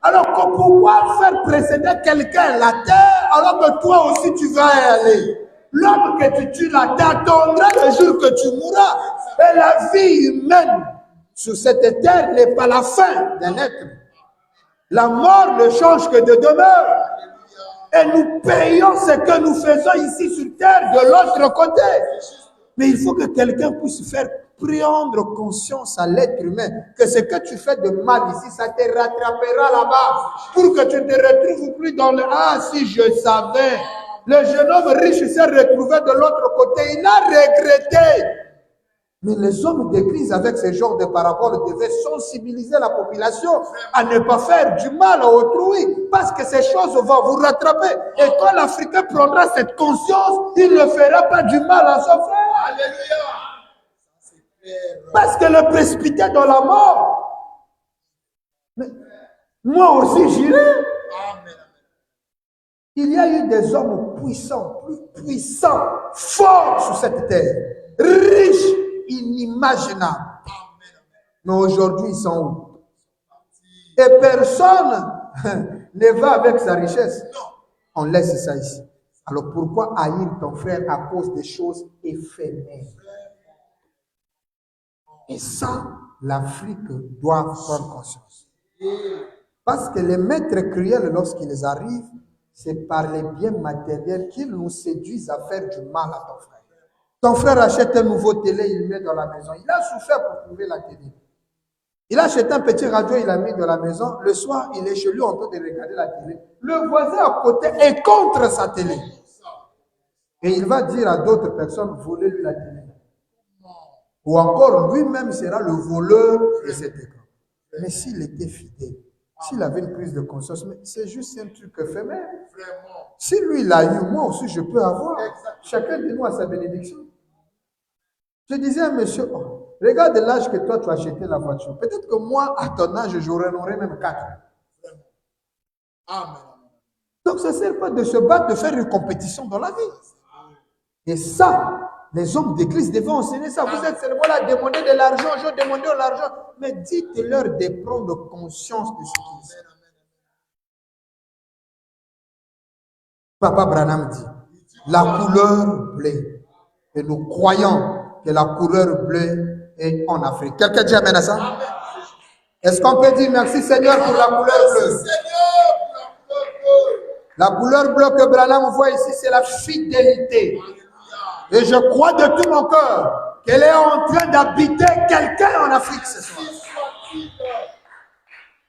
Alors pourquoi faire précéder quelqu'un la terre alors que toi aussi tu vas y aller? L'homme que tu tues la terre attendra le jour que tu mourras. Et la vie humaine sur cette terre n'est pas la fin d'un être. La mort ne change que de demeure. Et nous payons ce que nous faisons ici sur terre de l'autre côté. Mais il faut que quelqu'un puisse faire prendre conscience à l'être humain que ce que tu fais de mal ici, ça te rattrapera là-bas. Pour que tu ne te retrouves plus dans le « Ah, si je savais ». Le jeune homme riche s'est retrouvé de l'autre côté. Il a regretté. Mais les hommes d'église avec ce genre de paraboles devaient sensibiliser la population à ne pas faire du mal à autrui parce que ces choses vont vous rattraper. Et quand l'Africain prendra cette conscience, il ne fera pas du mal à son frère. Alléluia. Parce que le précipiter dans la mort. Mais moi aussi j'irai. Il y a eu des hommes puissants, plus puissants, forts sur cette terre, riches, inimaginables. Mais aujourd'hui, ils sont où? Et personne ne va avec sa richesse. On laisse ça ici. Alors pourquoi haïr ton frère à cause des choses éphémères? Et ça, l'Afrique doit prendre conscience. Parce que les maîtres cruels, lorsqu'ils arrivent, c'est par les biens matériels qu'ils nous séduisent à faire du mal à ton frère. Ton frère achète un nouveau télé, il le met dans la maison. Il a souffert pour trouver la télé. Il a acheté un petit radio, il l'a mis dans la maison. Le soir, il est chez lui en train de regarder la télé. Le voisin à côté est contre sa télé. Et il va dire à d'autres personnes, volez-lui la télé. Ou encore, lui-même sera le voleur de cet écran. Mais s'il était fidèle, s'il avait une prise de conscience, mais c'est juste un truc éphémère. Si lui, il a eu, moi aussi, je peux avoir. Chacun de nous a sa bénédiction. Je disais à monsieur, oh, regarde l'âge que toi, tu as acheté la voiture. Peut-être que moi, à ton âge, j'aurais même 4. Amen. Donc, ça ne sert pas de se battre, de faire une compétition dans la vie. Et ça, les hommes d'église devaient enseigner ça. Vous êtes seulement là à demander de l'argent, je demande de l'argent. Mais dites-leur de prendre conscience de ce qu'ils sont. Papa Branham dit, la couleur bleue. Et nous croyons que la couleur bleue est en Afrique. Quelqu'un dit amen à ça? Est-ce qu'on peut dire merci Seigneur pour la couleur bleue? La couleur bleue que Branham voit ici, c'est la fidélité. Et je crois de tout mon cœur qu'elle est en train d'habiter quelqu'un en Afrique ce soir.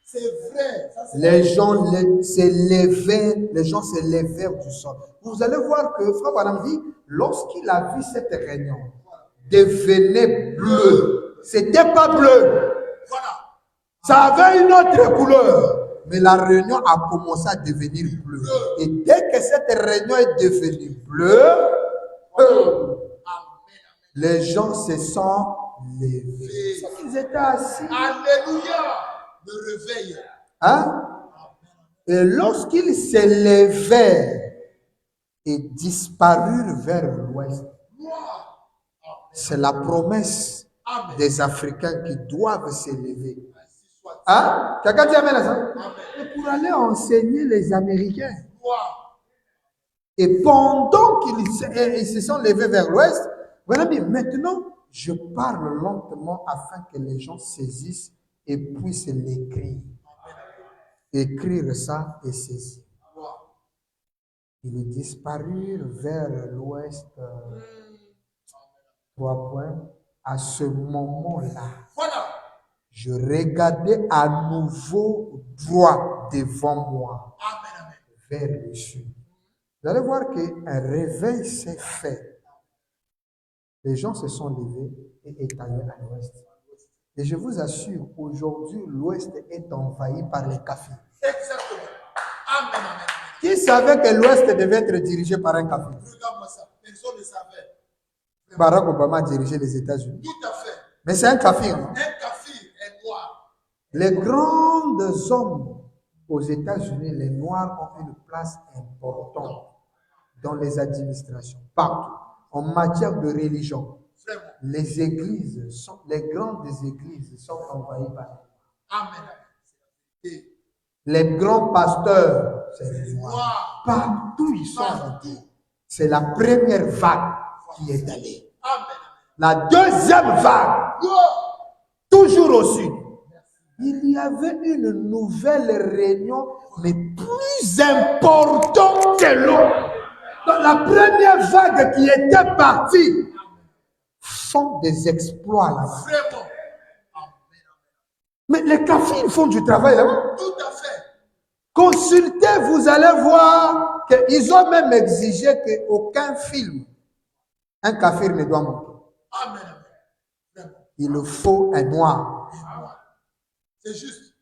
C'est vrai. Les gens se levèrent du sol. Vous allez voir que Frère Branham dit, lorsqu'il a vu cette réunion, devenait bleu. C'était pas bleu. Ça avait une autre couleur. Mais la réunion a commencé à devenir bleue. Et dès que cette réunion est devenue bleue, les gens se sont levés. Ils étaient assis. Alléluia. Le réveil. Hein? Et lorsqu'ils se levèrent et disparurent vers l'ouest, c'est la promesse des Africains qui doivent se lever. Hein? Quelqu'un dit amen à ça? Et pour aller enseigner les Américains. Et pendant qu'ils se sont levés vers l'ouest, voilà, mais maintenant, je parle lentement afin que les gens saisissent et puissent l'écrire. Écrire ça et saisir. Ils disparurent vers l'ouest. 3 points. À ce moment-là, je regardais à nouveau droit devant moi, vers le sud. Vous allez voir qu'un réveil s'est fait. Les gens se sont levés et étalés à l'ouest. Et je vous assure, aujourd'hui, l'ouest est envahi par les kafirs. Exactement. Amen, amen. Qui savait que l'ouest devait être dirigé par un kafir? Regarde-moi ça. Personne ne savait. Barack Obama a dirigé les États-Unis. Tout à fait. Mais c'est un kafir. Un kafir est noir. Les grands hommes aux États-Unis, les Noirs ont une place importante dans les administrations, partout. En matière de religion, les églises, les grandes églises sont envahies par les Noirs. Amen. Les grands pasteurs, c'est les Noirs. Partout ils sont rentrés. C'est la première vague qui est allée. Amen. La deuxième vague, toujours au sud. Il y avait une nouvelle réunion, mais plus importante que l'autre. Dans la première vague qui était partie, font des exploits là-bas. Vraiment. Mais les kafirs font du travail là-bas. Tout à fait. Consultez, vous allez voir qu'ils ont même exigé qu'aucun film, un kafir ne doit monter. Amen. Vraiment. Il faut un noir. C'est juste.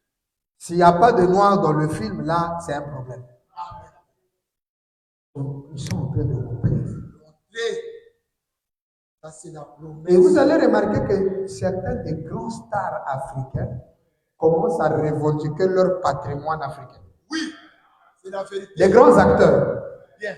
S'il n'y a pas de noir dans le film, là, c'est un problème. Amen. Donc, ils sont en train de comprendre. Ça, c'est la promesse. Et vous allez remarquer que certains des grands stars africains commencent à revendiquer leur patrimoine africain. Oui, c'est la vérité. Les grands acteurs Bien.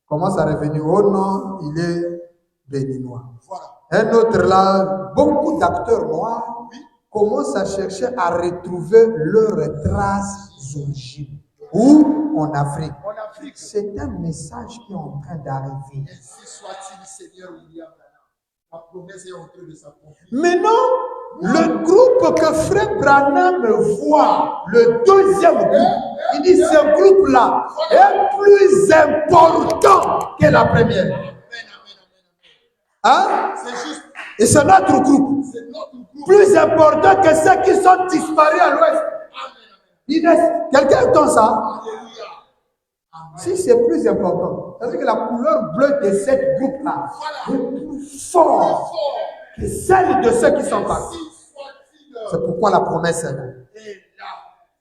commencent à revenir. Oh non, il est béninois. Voilà. Un autre là, beaucoup d'acteurs noirs commencent à chercher à retrouver leurs traces d'origine. Où? En Afrique. En Afrique. C'est un message qui est en train d'arriver. Ainsi soit-il, Seigneur William Branham. La promesse est en train de s'accomplir. Maintenant, le groupe que Frère Branham voit, le deuxième groupe, il dit ce groupe-là est plus important que la première. Amen. Hein? C'est juste. Et c'est notre groupe. C'est notre groupe. Plus important que ceux qui sont disparus à l'ouest. Amen. Quelqu'un entend ça? Alléluia. Amen. Si c'est plus important, ça veut dire que la couleur bleue de cette groupe-là est plus forte que celle de ceux qui sont partis. Ainsi soit-il. C'est pourquoi la promesse est là. Et là,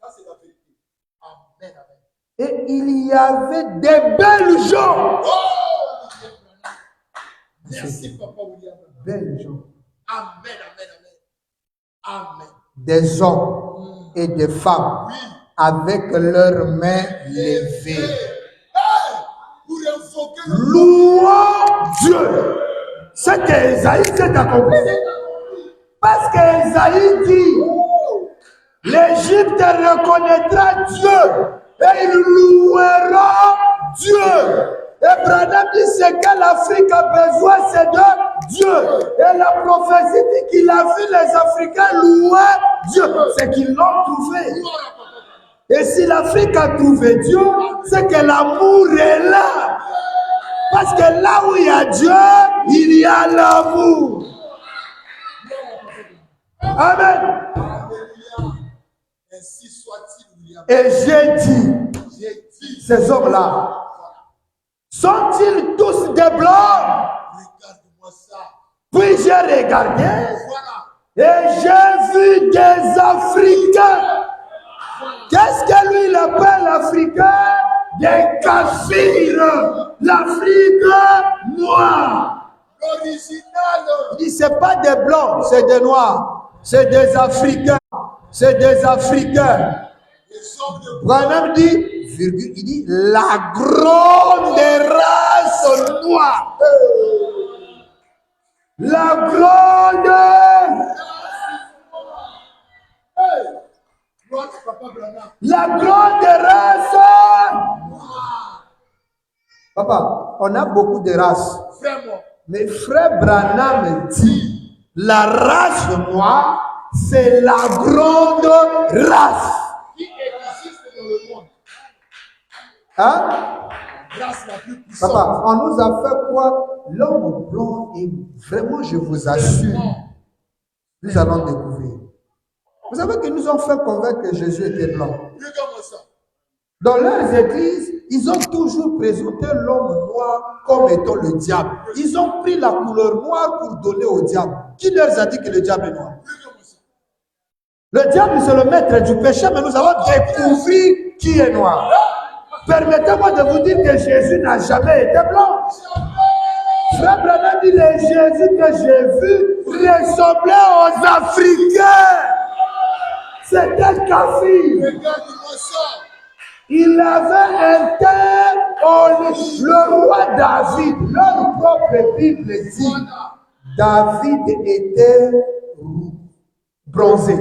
ça c'est la vérité. Amen. Amen. Et il y avait des belles gens. Oh, William Branham. Merci, Papa William Branham. Belles gens. Amen, amen, amen. Amen. Des hommes et des femmes Oui. avec leurs mains levées. Hey, pour invoquer le Louons Dieu. Ce que Isaïe s'est accompli. Parce que Isaïe dit, l'Égypte reconnaîtra Dieu et il louera Dieu. Et Branham dit ce que l'Afrique a besoin, c'est de Dieu. Et la prophétie dit qu'il a vu les Africains louer Dieu. C'est qu'ils l'ont trouvé. Et si l'Afrique a trouvé Dieu, c'est que l'amour est là. Parce que là où il y a Dieu, il y a l'amour. Amen. Alléluia. Ainsi soit-il, William. Et j'ai dit, J'ai dit, ces hommes-là, sont-ils tous des blancs? regarde-moi ça. Puis j'ai regardé Voilà. et j'ai vu des Africains. Qu'est-ce que lui il appelle Africain? Des Kafirs. L'Afrique noire. L'original. Il dit, c'est pas des blancs, c'est des noirs. C'est des Africains. C'est des Africains. Les hommes de Branham dit, virgule, il dit, la grande race noire. La grande. Hey! Gloire à Papa Branham. La grande race. Papa, on a beaucoup de races. Frère moi. Mais frère Branham dit, la race noire, c'est la grande race. Qui existe dans le monde. Hein? La race la plus puissante. Papa, on nous a fait quoi? L'homme blanc est vraiment, je vous assure, nous allons découvrir. Vous savez qu'ils nous ont fait convaincre que Jésus était blanc. Regarde-moi ça. Dans leurs églises, ils ont toujours présenté l'homme noir comme étant le diable. Ils ont pris la couleur noire pour donner au diable. Qui leur a dit que le diable est noir? Regarde-moi ça. Le diable, c'est le maître du péché, mais nous allons découvrir qui est noir. Permettez-moi de vous dire que Jésus n'a jamais été blanc. Frère Branham dit, le Jésus que j'ai vu ressemblait aux Africains. C'était Kafir. Regarde-moi ça. Il avait un teint, le roi David, leur propre Bible dit, David était bronzé.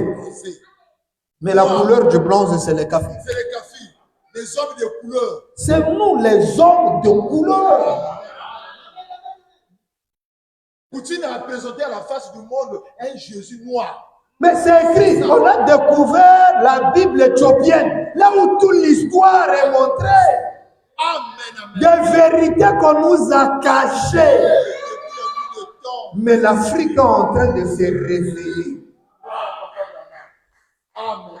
Mais la couleur du bronze, c'est le café. C'est les Kafirs. Les hommes de couleur. C'est nous les hommes de couleur. Poutine a présenté à la face du monde un Jésus noir. Mais c'est écrit, on a découvert la Bible éthiopienne, là où toute l'histoire est montrée. Amen, amen. Des vérités qu'on nous a cachées. Depuis le bout de temps. Mais l'Afrique est en train de se réveiller. Amen.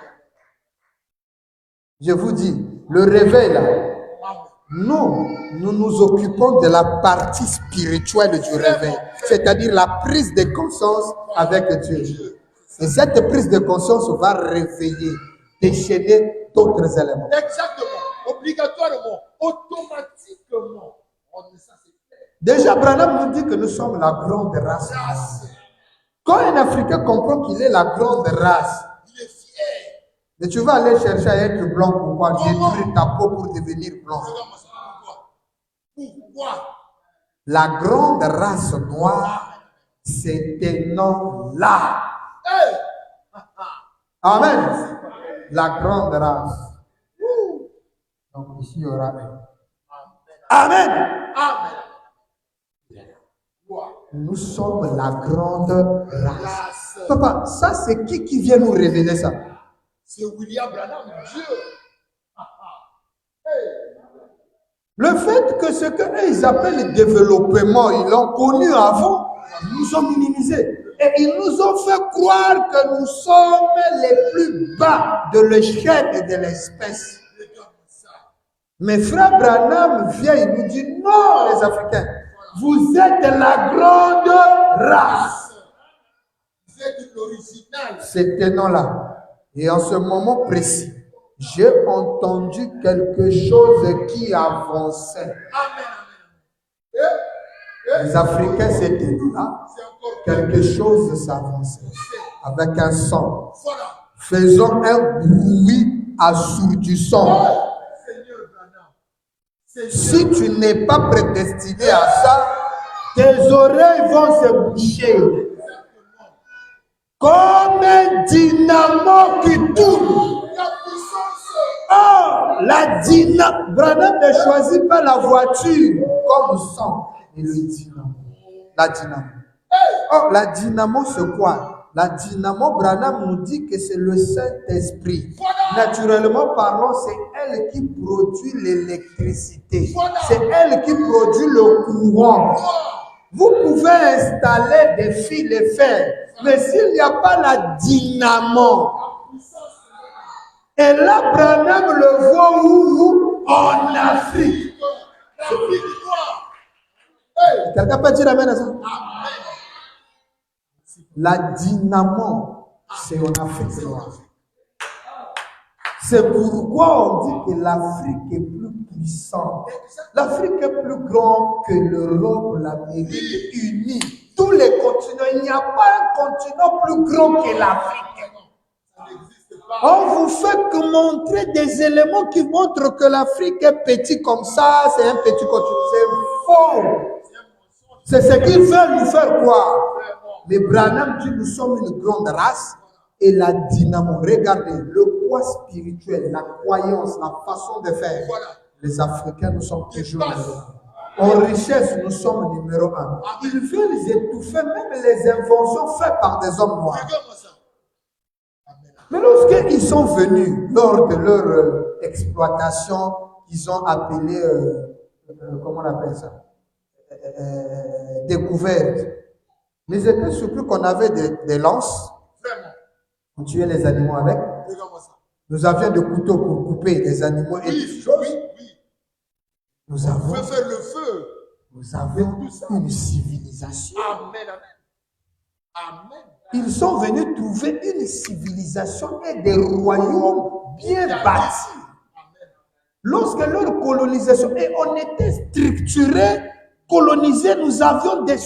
Je vous dis, le réveil là, Amen. nous nous occupons de la partie spirituelle du réveil, c'est-à-dire la prise de conscience avec Dieu. Et cette prise de conscience va réveiller, déchaîner d'autres éléments. Exactement. Obligatoirement. Automatiquement. Ça, c'est clair. Déjà, Branham nous dit que nous sommes la grande race. Quand un Africain comprend qu'il est la grande race, Il est fier. mais tu vas aller chercher à être blanc, pourquoi? Détruire ta peau pour devenir blanc. Regarde-moi ça. Pourquoi? La grande race noire, c'est un nom-là. Hey! Amen. La grande race. Donc ici, il y aura un. Amen. Amen. Nous sommes la grande race. Papa, ça c'est qui vient nous révéler ça? C'est William Branham, Dieu. Hey! Le fait que ce qu'ils appellent le développement, ils l'ont connu avant, ils nous ont minimisé. Et ils nous ont fait croire que nous sommes les plus bas de l'échelle et de l'espèce. Mais frère Branham vient, il nous dit, non les Africains, vous êtes la grande race. Vous êtes l'original. C'est un nom-là. Et en ce moment précis, j'ai entendu quelque chose qui avançait. Amen. Les Africains s'étaient là, C'est encore quelque chose s'avançait avec un son. Voilà. Faisons un bruit assourdissant. Seigneur Branham. Si tu n'es pas prédestiné à ça, tes oreilles vont se boucher. Comme un dynamo qui tourne. La puissance. Oh, la dynamo. Branham ne choisit pas la voiture comme son. Et le dynamo. La dynamo. Oh, la dynamo, c'est quoi? La dynamo, Branham nous dit que c'est le Saint-Esprit. Naturellement parlant, c'est elle qui produit l'électricité. C'est elle qui produit le courant. Vous pouvez installer des fils de fer Mais s'il n'y a pas la dynamo, et là, Branham le voit où? En Afrique. Quelqu'un peut dire amen à ça? La dynamo, c'est en Afrique noire. C'est pourquoi on dit que l'Afrique est plus puissante. L'Afrique est plus grande que l'Europe, l'Amérique unie. Tous les continents, il n'y a pas un continent plus grand que l'Afrique. On vous fait que montrer des éléments qui montrent que l'Afrique est petit comme ça, c'est un petit continent. C'est faux. C'est ce qu'ils veulent nous faire croire. Mais Branham dit nous sommes une grande race et la dynamo. Regardez, le poids spirituel, la croyance, la façon de faire. Les Africains, nous sommes toujours numéro un. En richesse, nous sommes numéro un. Ils veulent étouffer même les inventions faites par des hommes noirs. Mais lorsqu'ils sont venus, lors de leur exploitation, ils ont appelé, comment on appelle ça, découverte. Mais ils étaient surpris qu'on avait des lances. On tuait les animaux avec. Nous avions des couteaux pour couper des animaux et des choses. Nous avons faire le feu. Nous avons une civilisation. Amen, amen. Amen. Ils sont venus trouver une civilisation et des royaumes bien bâtis. Lorsque leur colonisation, et on était structurés, colonisés, nous avions des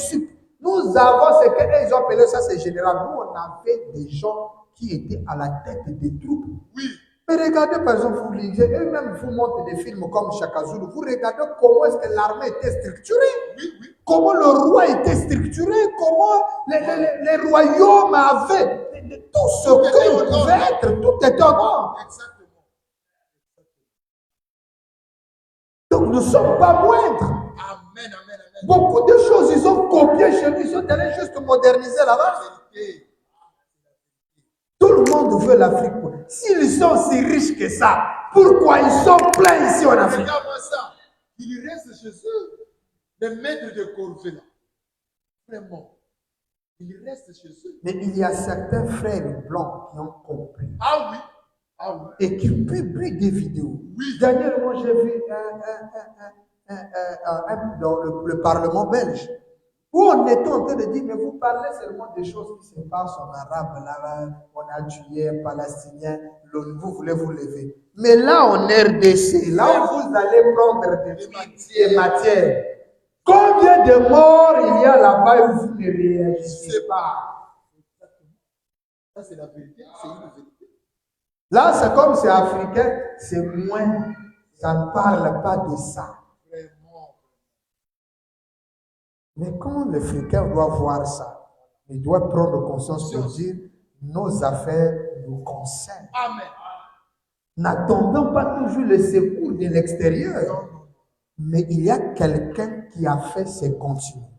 nous avons ce qu'ils ont appelé ça, c'est général. Nous, on avait des gens qui étaient à la tête des troupes. Oui. Mais regardez, par exemple, vous lisez, eux-mêmes vous montrent des films comme Shaka Zulu, vous regardez comment est-ce que l'armée était structurée. Oui, oui. Comment le roi était structuré, comment les royaumes avaient tout ce qu'ils pouvaient être, tout était en ordre. Exactement. Donc nous ne sommes pas moindres. Amen, amen, amen. Beaucoup de choses, ils ont copié chez nous, ils sont allés juste moderniser là-bas. Tout le monde veut l'Afrique. S'ils sont si riches que ça, pourquoi ils sont pleins ici en Afrique? Regarde-moi ça. Ils restent chez eux. Les maîtres de corvée là. Vraiment. Ils restent chez eux. Mais il y a certains frères blancs qui ont compris. Ah oui. Ah oui. Et qui publient des vidéos. Oui. Dernièrement, j'ai vu dans le Parlement belge, où on était en train de dire, mais vous parlez seulement des choses qui se passent en arabe, là, on a tué un Palestinien, vous voulez vous lever. Mais là, en RDC, là où vous allez prendre des matières, combien de morts il y a là-bas où vous ne réagissez pas? Ça, c'est la vérité, c'est une vérité. Là, c'est comme c'est africain, c'est moins. Ça ne parle pas de ça. Vraiment. Mais quand l'Africain doit voir ça, il doit prendre conscience de dire nos affaires nous concernent. Amen. N'attendons pas toujours le secours de l'extérieur. Mais il y a quelqu'un qui a fait ces continents,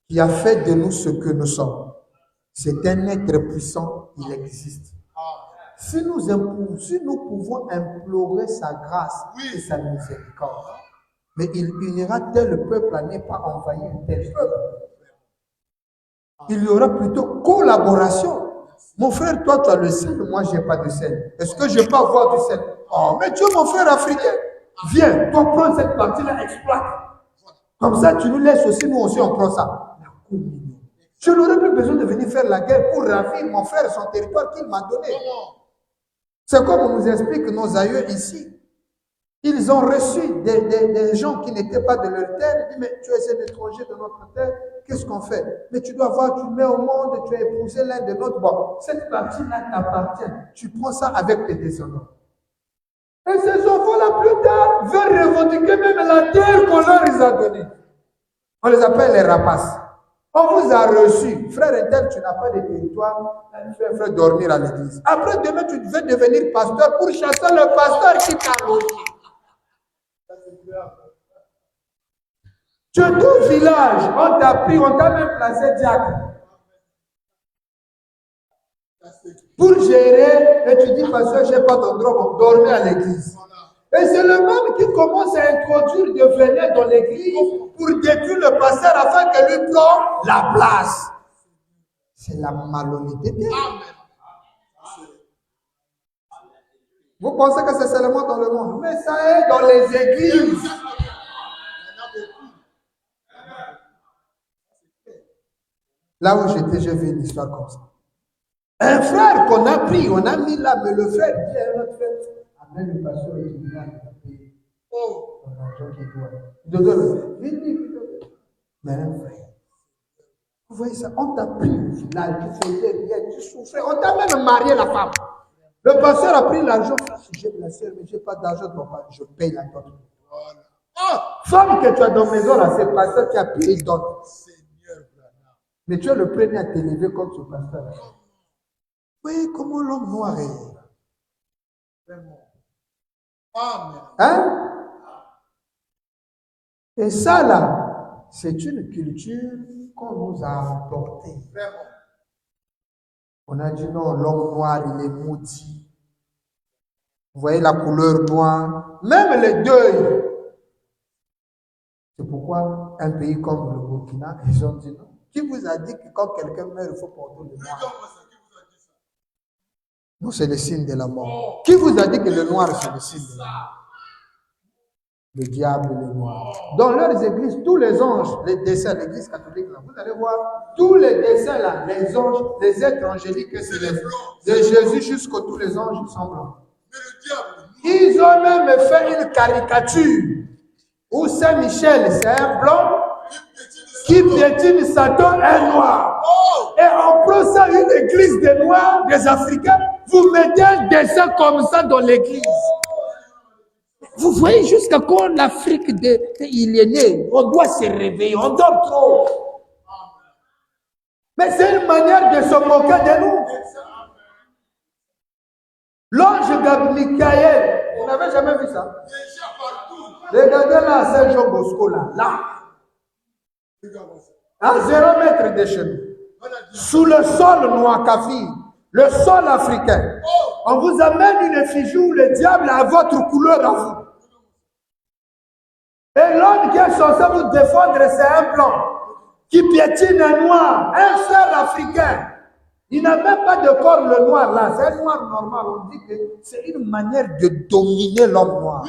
qui a fait de nous ce que nous sommes. C'est un être puissant, il existe. Si nous pouvons implorer sa grâce et sa miséricorde, mais il unira tel peuple à ne pas envahir tel peuple. Il y aura plutôt collaboration. Mon frère, toi, tu as le sel, moi, je n'ai pas de sel. Est-ce que je peux avoir du sel? Oh, mais tu es mon frère africain. Viens, toi, prends cette partie-là, exploite. Comme ça, tu nous laisses aussi, nous aussi, on prend ça. La communion. Je n'aurais plus besoin de venir faire la guerre pour ravir mon frère et son territoire qu'il m'a donné. C'est comme on nous explique nos aïeux ici. Ils ont reçu des gens qui n'étaient pas de leur terre. Ils disent, mais tu es un étranger de notre terre, qu'est-ce qu'on fait? Mais tu dois voir, tu mets au monde, tu as épousé l'un de notre bord. Cette partie-là t'appartient. Tu prends ça avec tes descendants. Et ces enfants-là, plus tard, veulent revendiquer même la terre qu'on leur a donnée. On les appelle les rapaces. On vous a reçu. Frère et tel, tu n'as pas de territoire. Frère, dormir à l'église. Après, demain, tu veux devenir pasteur pour chasser le pasteur qui t'a logé. Tu es tout village. On t'a pris, on t'a même placé diacre. Pour gérer, et tu dis, pasteur, je n'ai pas d'endroit pour dormir à l'église. Et c'est le même qui commence à introduire des venin dans l'église pour détruire le pasteur afin que lui prenne la place. C'est la malhonnêteté. Vous pensez que c'est seulement dans le monde, mais ça est dans les églises. Là où j'étais, j'ai vu une histoire comme ça. Un frère qu'on a pris, on a mis là, mais le frère dit à notre frère, amène le pasteur et il vient payer. Oh, l'argent qu'il doit. Il doit le mais un frère, vous voyez ça, on t'a pris là, tu faisais rien, tu souffrais, on t'a même marié la femme. Le pasteur a pris l'argent, j'ai la sœur, mais je n'ai pas d'argent, je paye la dot. Femme que tu as dans la maison là, c'est le pasteur qui a payé dot. Mais tu es le premier à t'élever comme ce pasteur. Vous voyez comment l'homme noir est. Hein? Et ça là, c'est une culture qu'on nous a apportée. On a dit non, l'homme noir, il est maudit. Vous voyez la couleur noire, même les deuils. C'est pourquoi un pays comme le Burkina, ils ont dit non. Qui vous a dit que quand quelqu'un meurt, il faut porter le noir? Non, c'est le signe de la mort. Qui vous a dit que le noir, c'est le signe de la mort? Le diable, le noir. Dans leurs églises, tous les anges, les dessins, l'église catholique, là, vous allez voir, tous les dessins là, les anges, les êtres angéliques, c'est de Jésus jusqu'à tous les anges sont blancs. Ils ont même fait une caricature où Saint-Michel, c'est un blanc, qui piétine Satan, un noir. Et on prend ça, une église des noirs, des Africains, vous mettez un dessin comme ça dans l'église. Vous voyez jusqu'à quand l'Afrique, il est né, on doit se réveiller, on dort trop. Mais c'est une manière de se moquer de nous. L'ange Michael, vous n'avez jamais vu ça? Regardez là à Saint-Jean-Bosco, là. À 0 mètre de chez nous. Sous le sol noir Kafi, le sol africain. On vous amène une effigie où le diable a votre couleur à vous. Et l'homme qui est censé vous défendre, c'est un blanc qui piétine un noir, un frère africain. Il n'a même pas de corps, le noir là. C'est un noir normal. On dit que c'est une manière de dominer l'homme noir.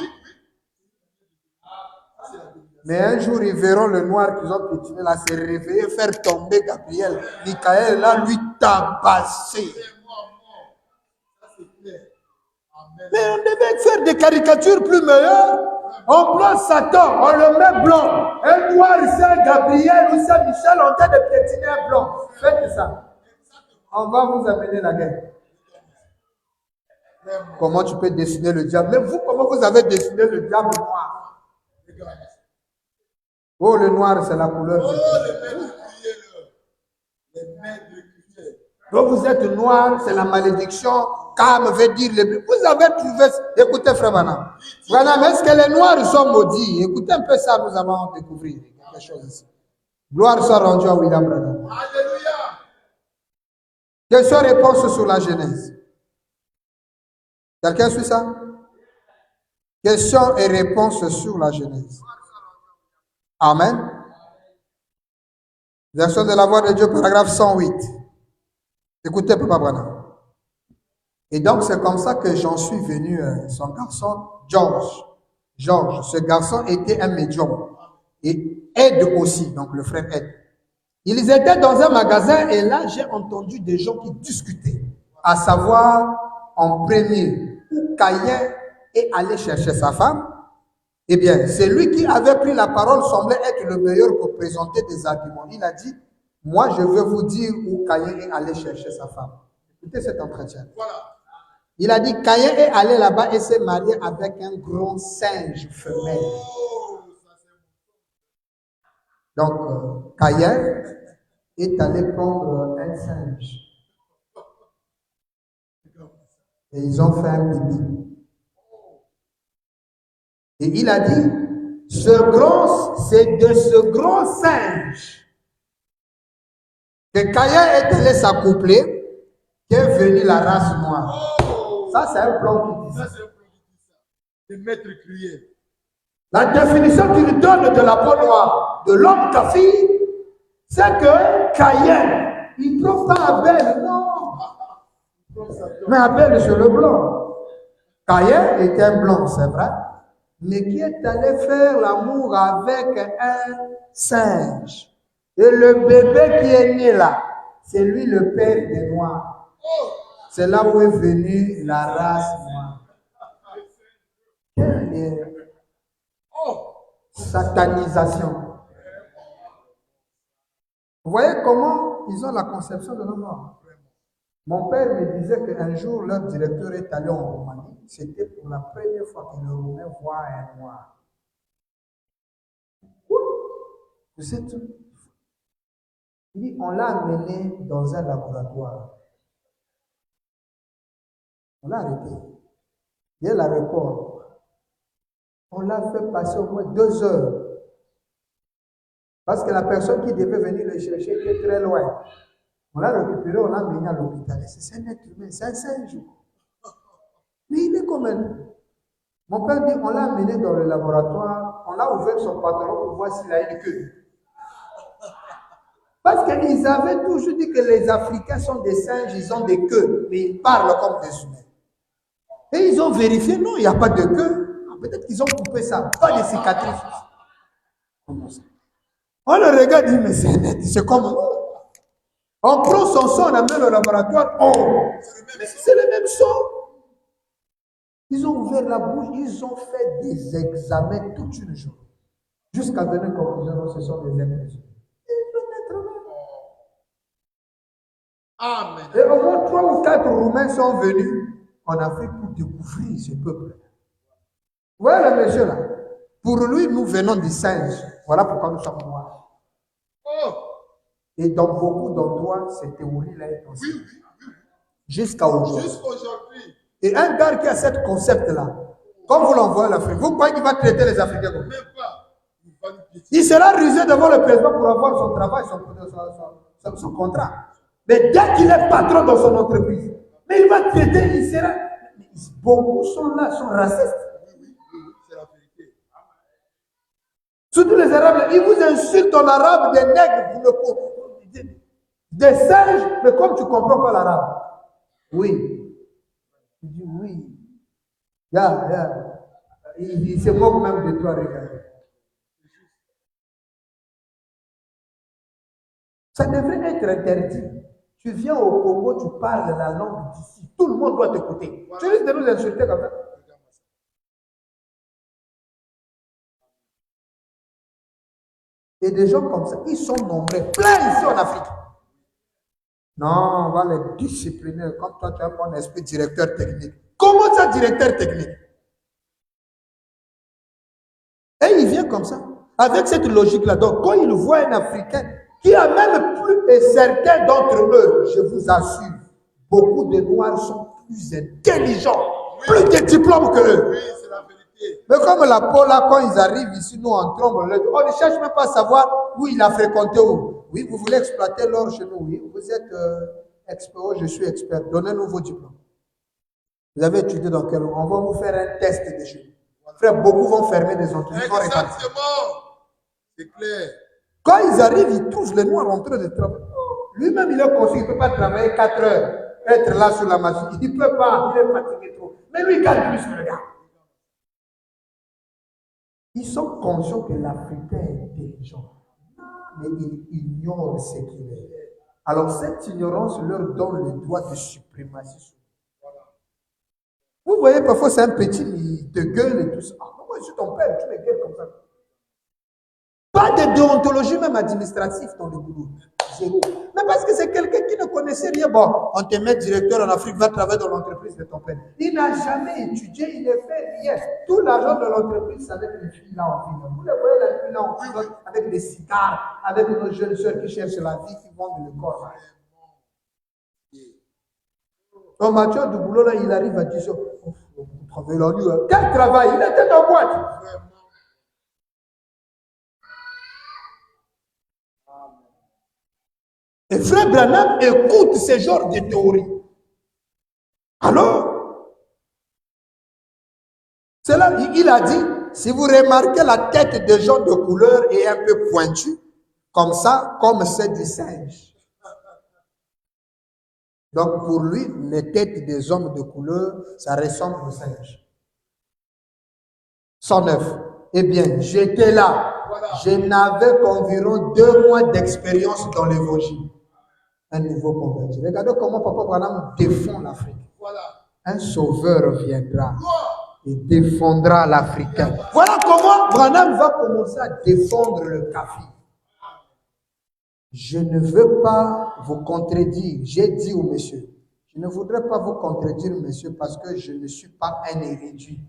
Mais un jour, ils verront le noir qu'ils ont piétiné là se réveiller, faire tomber Gabriel. Michael, là, lui tabasser. Mais on devait faire des caricatures plus meilleures. On prend Satan, on le met blanc. Un noir, c'est Gabriel ou Saint Michel, on tente de piétiner un blanc. Faites ça. On va vous amener la guerre. Comment tu peux dessiner le diable? Mais vous, comment vous avez dessiné le diable noir? Oh, le noir, c'est la couleur. Donc vous êtes noir, c'est la malédiction. Cam veut dire le bleu. Vous avez trouvé. Écoutez, frère Branham. Branham, est-ce que les noirs sont maudits? Écoutez un peu ça, nous allons découvrir quelque chose ici. Gloire soit rendue à William Branham. Alléluia. Question-réponse sur la Genèse. Quelqu'un suit ça? Question et réponse sur la Genèse. Amen. Version de la voix de Dieu, paragraphe 108. Écoutez, Papa Branham. Et donc, c'est comme ça que j'en suis venu, son garçon, George. George, ce garçon était un médium. Et Ed aussi, donc le frère Ed. Ils étaient dans un magasin et là, j'ai entendu des gens qui discutaient. À savoir, en premier, où Caïn est allé chercher sa femme. Eh bien, celui qui avait pris la parole semblait être le meilleur pour présenter des arguments. Il a dit, moi, je veux vous dire où Caïn est allé chercher sa femme. Écoutez cet entretien. Voilà. Il a dit, Caïn est allé là-bas et s'est marié avec un grand singe femelle. Donc, Caïn est allé prendre un singe. Et ils ont fait un bébé. Et il a dit, c'est de ce grand singe que Caïn est allé s'accoupler qu'est venue la race noire. Ça, c'est un plan qui dit ça. C'est maître crier. La définition qu'il donne de la peau noire de l'homme Kafi, c'est que Caïn Il ne prend pas Abel, non. Il prend sa dent. Mais Abel, c'est le blanc. Caïn était un blanc, c'est vrai, mais qui est allé faire l'amour avec un singe. Et le bébé qui est né là, c'est lui le père des Noirs. C'est là où est venue la race noire. Quelle satanisation. Vous voyez comment ils ont la conception de la mort. Mon père me disait qu'un jour, leur directeur est allé en Roumanie. C'était pour la première fois que le Roumain voit un noir. Vous savez, il dit, on l'a amené dans un laboratoire. On l'a arrêté. Il y a l'aéroport. On l'a fait passer au moins 2 heures. Parce que la personne qui devait venir le chercher était très loin. On l'a récupéré, on l'a amené à l'hôpital. C'est un être humain, c'est un singe. Mais il est comme elle. Mon père dit, on l'a amené dans le laboratoire, on a ouvert son pantalon pour voir s'il a une queue. Parce qu'ils avaient toujours dit que les Africains sont des singes, ils ont des queues, mais ils parlent comme des humains. Et ils ont vérifié, non, il n'y a pas de queue. Peut-être qu'ils ont coupé ça, pas de cicatrices. Comment ça? On le regarde, dit, mais c'est comme nous. On prend son sang, on amène au laboratoire, c'est le même sang. Ils ont ouvert la bouche, ils ont fait des examens toute une journée. Jusqu'à donner une conclusion, ce sont des êtres humains. Amen. Et au moins 3 ou 4 Roumains sont venus en Afrique pour découvrir ce peuple. Vous voyez le monsieur là? Pour lui, nous venons du singe. Voilà pourquoi nous sommes noirs. Et dans beaucoup d'endroits, cette théorie-là est enseignée. Jusqu'à aujourd'hui. Jusqu'aujourd'hui. Et un gars qui a ce concept-là, comme vous l'envoyez à l'Afrique, vous croyez qu'il va traiter les Africains comme ça? Même pas. Il sera rusé devant le président pour avoir son travail, son contrat. Mais dès qu'il est patron dans son entreprise, mais il va traiter, il sera. Beaucoup sont là, sont racistes. Oui, c'est la vérité. Surtout les Arabes, ils vous insultent en arabe des nègres, des singes, mais comme tu ne comprends pas l'arabe. Oui. Il dit oui. Il se moque même de toi, regarde. Ça devrait être interdit. Tu viens au Congo, tu parles la langue d'ici. Tout le monde doit t'écouter. Tu risques de nous insulter comme ça. Et des gens comme ça, ils sont nombreux, plein ici en Afrique. Non, on va les discipliner. Comme toi, tu as un bon esprit directeur technique. Comment ça, directeur technique? Et il vient comme ça, avec cette logique-là. Donc, quand il voit un Africain qui a même plus, et certains d'entre eux, je vous assure, beaucoup de Noirs sont plus intelligents, plus de diplômes que eux. Oui, c'est la vérité. Mais comme la peau là, quand ils arrivent ici, nous on tremble, on ne cherche même pas à savoir où il a fréquenté où. Oui, vous voulez exploiter l'or chez nous, oui. Vous êtes expert, je suis expert. Donnez-nous vos diplômes. Vous avez étudié dans quel On va vous faire un test de chez nous. Frère, beaucoup vont fermer des entreprises. Exactement. C'est clair. Quand ils arrivent, ils trouvent les Noirs en train de travailler. Lui-même, il est conscient, il ne peut pas travailler 4 heures, être là sur la machine. Il ne peut pas, il est fatigué trop. Mais lui, il gagne plus que le gars. Ils sont conscients que l'Africain est intelligent, mais ils ignorent ce qu'il est. Alors, cette ignorance leur donne le droit de suprématie. Vous voyez, parfois, c'est un petit, il te gueule et tout ça. Ah, moi, je suis ton père, tu me gueules comme ça. Pas de déontologie même administrative dans le boulot. Zéro. Mais parce que c'est quelqu'un qui ne connaissait rien. Bon, on te met directeur en Afrique, va travailler dans l'entreprise de ton père. Il n'a jamais étudié, il ne fait rien. Tout l'argent de l'entreprise, c'est avec les filles là en ville. Vous les voyez, les filles là en ville, avec des cigares, avec nos jeunes soeurs qui cherchent la vie, qui vendent le corps. Donc Mathieu du boulot là, il arrive à 10 heures. Vous travaillez la nuit. Quel travail? Il était en boîte. Et frère Branham écoute ce genre de théorie. Alors, c'est là, il a dit, si vous remarquez la tête des gens de couleur est un peu pointue, comme ça, comme c'est du singe. Donc pour lui, les têtes des hommes de couleur, ça ressemble au singe. 109. Eh bien, j'étais là. Voilà. Je n'avais qu'environ 2 mois d'expérience dans l'évangile. Un nouveau converti. Regardez comment Papa Branham défend l'Afrique. Voilà. Un sauveur viendra Gloire. et défendra l'Africain. Voilà comment Branham va commencer à défendre le café. Je ne veux pas vous contredire. J'ai dit au monsieur, je ne voudrais pas vous contredire, monsieur, parce que je ne suis pas un érudit.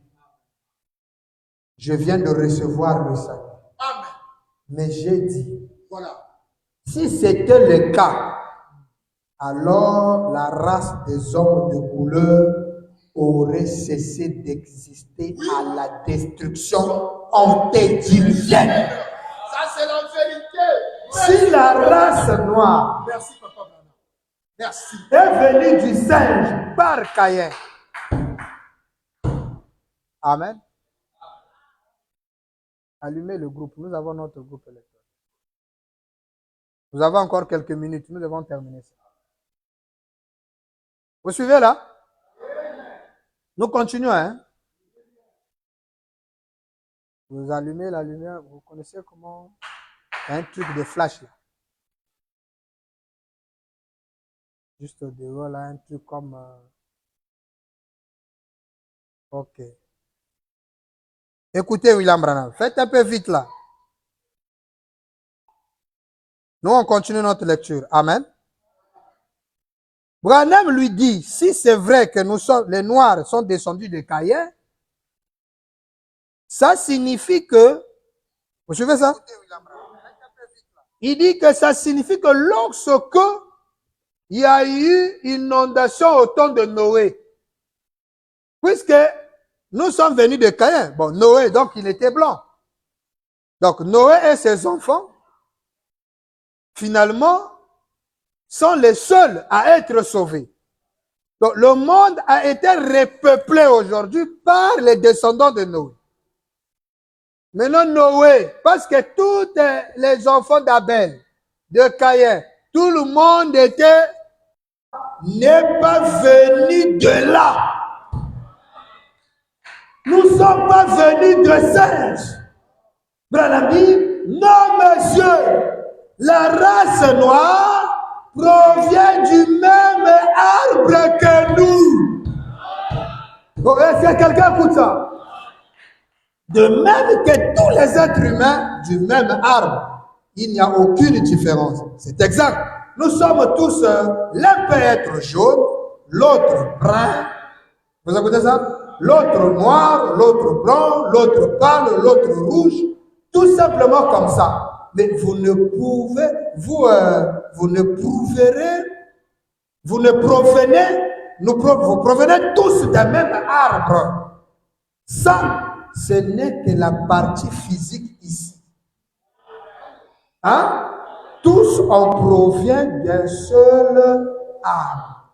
Je viens de recevoir le salut. Amen. Mais j'ai dit, Voilà. si c'était le cas, alors la race des hommes de couleur aurait cessé d'exister à la destruction antédiluvienne. Ça, c'est la vérité. Si la race noire Merci, Papa Branham. Merci. est venue du singe par Caïn. Amen. Allumez le groupe. Nous avons notre groupe électoral. Vous avez encore quelques minutes. Nous devons terminer ça. Vous suivez là? Nous continuons. Hein? Vous allumez la lumière. Vous connaissez comment? Il y a un truc de flash là. Juste au dehors là, un truc comme... Ok. Écoutez William Branham. Faites un peu vite là. Nous on continue notre lecture. Amen. Branham lui dit, si c'est vrai que nous sommes, les Noirs sont descendus de Caïn, ça signifie que, vous suivez ça? Il dit que ça signifie que lorsque il y a eu une inondation au temps de Noé, puisque nous sommes venus de Caïn, bon, Noé, donc il était blanc. Donc Noé et ses enfants, finalement, sont les seuls à être sauvés. Donc, le monde a été repeuplé aujourd'hui par les descendants de Noé. Maintenant, Noé, parce que tous les enfants d'Abel, de Caïn, tout le monde n'est pas venu de là. Nous ne sommes pas venus de singes. Branham dit, non, monsieur, la race noire provient du même arbre que nous. Bon, est-ce que quelqu'un écoute ça? De même que tous les êtres humains du même arbre, il n'y a aucune différence. C'est exact. Nous sommes tous, l'un peut être jaune, l'autre brun. Vous écoutez ça? L'autre noir, l'autre blanc, l'autre pâle, l'autre rouge. Tout simplement comme ça. Mais vous ne pouvez, vous provenez tous d'un même arbre. Ça, ce n'est que la partie physique ici. Hein? Tous on provient d'un seul arbre.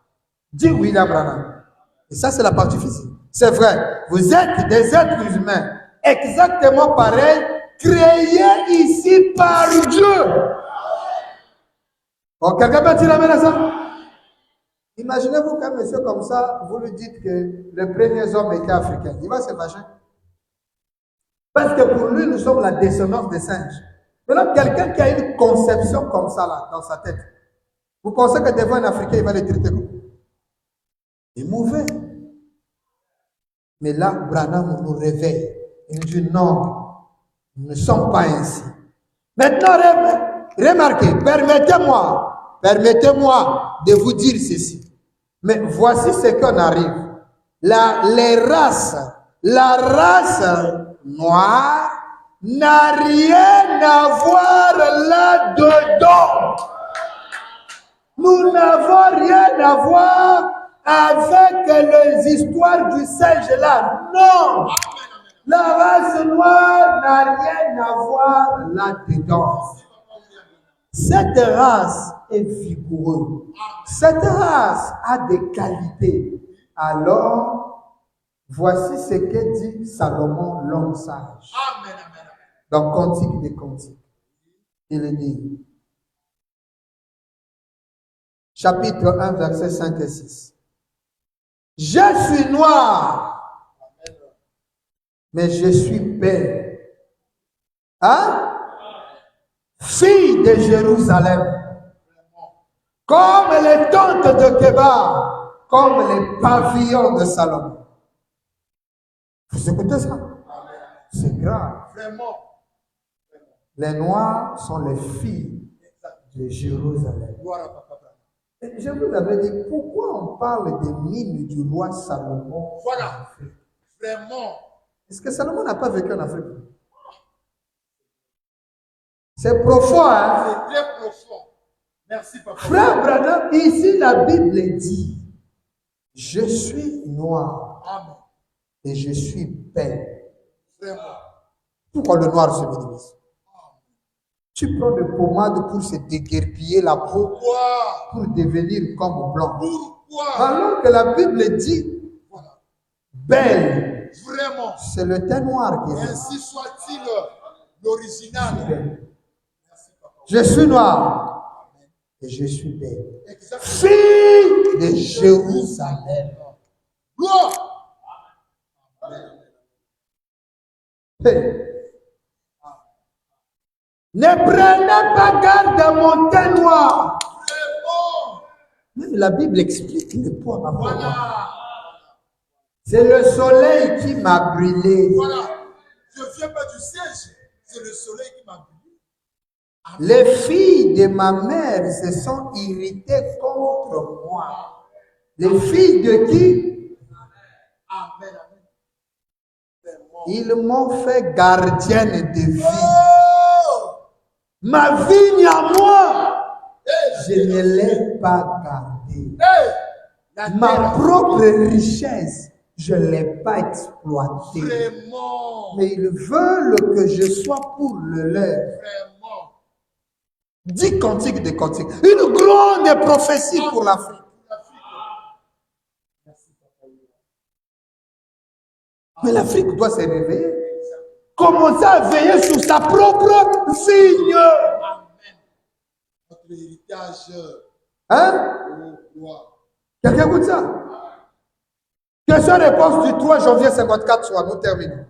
Dit William Branham. Et ça, c'est la partie physique. C'est vrai. Vous êtes des êtres humains exactement pareils, créés ici par Dieu. Bon, quelqu'un peut dire amen à ça? Imaginez-vous qu'un monsieur comme ça, vous lui dites que les premiers hommes étaient africains. Il va se fâcher. Parce que pour lui, nous sommes la descendance des singes. Maintenant, quelqu'un qui a une conception comme ça là, dans sa tête, vous pensez que devant un Africain, il va le traiter comme? Il est mauvais. Mais là, Branham nous réveille. Il nous dit non, nous ne sommes pas ainsi. Maintenant, remarquez, permettez-moi de vous dire ceci. Mais voici ce qu'on arrive. La race noire n'a rien à voir là-dedans. Nous n'avons rien à voir avec les histoires du singe là. Non! La race noire n'a rien à voir là-dedans. Cette race est vigoureuse. Cette race a des qualités. Alors, voici ce que dit Salomon, l'homme sage. Amen, amen, amen. Dans Cantique des Cantiques. Il dit, chapitre 1, versets 5 et 6. Je suis noir, mais je suis belle. Hein? Fille de Jérusalem. Comme les tentes de Kébar, comme les pavillons de Salomon. Vous écoutez ça? C'est grave. Vraiment. Les Noirs sont les filles de Jérusalem. Gloire à Papa. Et je vous avais dit, pourquoi on parle des mines du roi Salomon? Voilà. Vraiment. Est-ce que Salomon n'a pas vécu en Afrique? C'est profond, hein? C'est très profond. Merci, Papa. Frère Branham, ici la Bible dit, je suis noir Amen. et je suis belle. Vraiment. Pourquoi le noir se minimise? Tu prends des pommades pour se déguerpiller la peau, Pourquoi? pour devenir comme blanc. Pourquoi? Alors que la Bible dit, Voilà. belle, Vraiment. c'est le teint noir qui est. Ainsi soit-il l'original. Merci, Papa. Je suis noir et je suis belle. Exactement. Fille de Jérusalem. Gloire. Hey. Ne prenez pas garde à mon teint noir. Vraiment. Même la Bible explique le poids. Voilà. C'est le soleil qui m'a brûlé. Voilà. Je ne viens pas du siège. C'est le soleil qui m'a brûlé. Les filles de ma mère se sont irritées contre moi. Les filles de qui? Amen. Amen. Vraiment. Ils m'ont fait gardienne de vie. Oh! Ma vigne à moi, Hey, je ne l'ai pas gardée. hey, la Ma terre. propre richesse, je ne l'ai pas exploitée. Vraiment. Mais ils veulent que je sois pour le leur. Vraiment. 10 cantiques de cantiques. Une grande prophétie pour l'Afrique. Merci, Papa. Mais l'Afrique doit se réveiller. Commencer à veiller sur sa propre vigne. Amen. Notre héritage. Hein? Oh, gloire. Quelqu'un écoute ça? Question-réponse du 3 janvier 54 soit, nous terminons.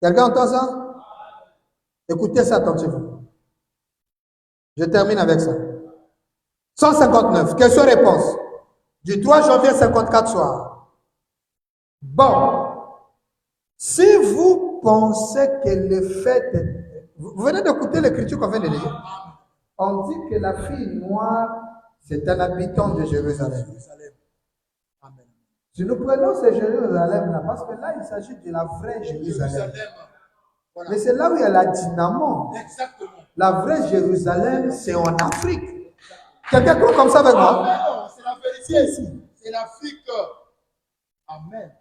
Quelqu'un entend ça? Écoutez ça attentivement. Je termine avec ça. 159, question-réponse du 3 janvier 54 soir. Bon, si vous pensez que le fait... Vous venez d'écouter l'écriture qu'on vient de lire. On dit que la fille noire, c'est un habitant de Jérusalem. Amen. Si nous prenons ce Jérusalem-là, parce que là, il s'agit de la vraie Jérusalem. Voilà. Mais c'est là où il y a la dynamo. Exactement. La vraie Jérusalem, c'est en Afrique. Quelqu'un croit comme ça avec moi? Amen. C'est la vérité ici. C'est l'Afrique. Amen.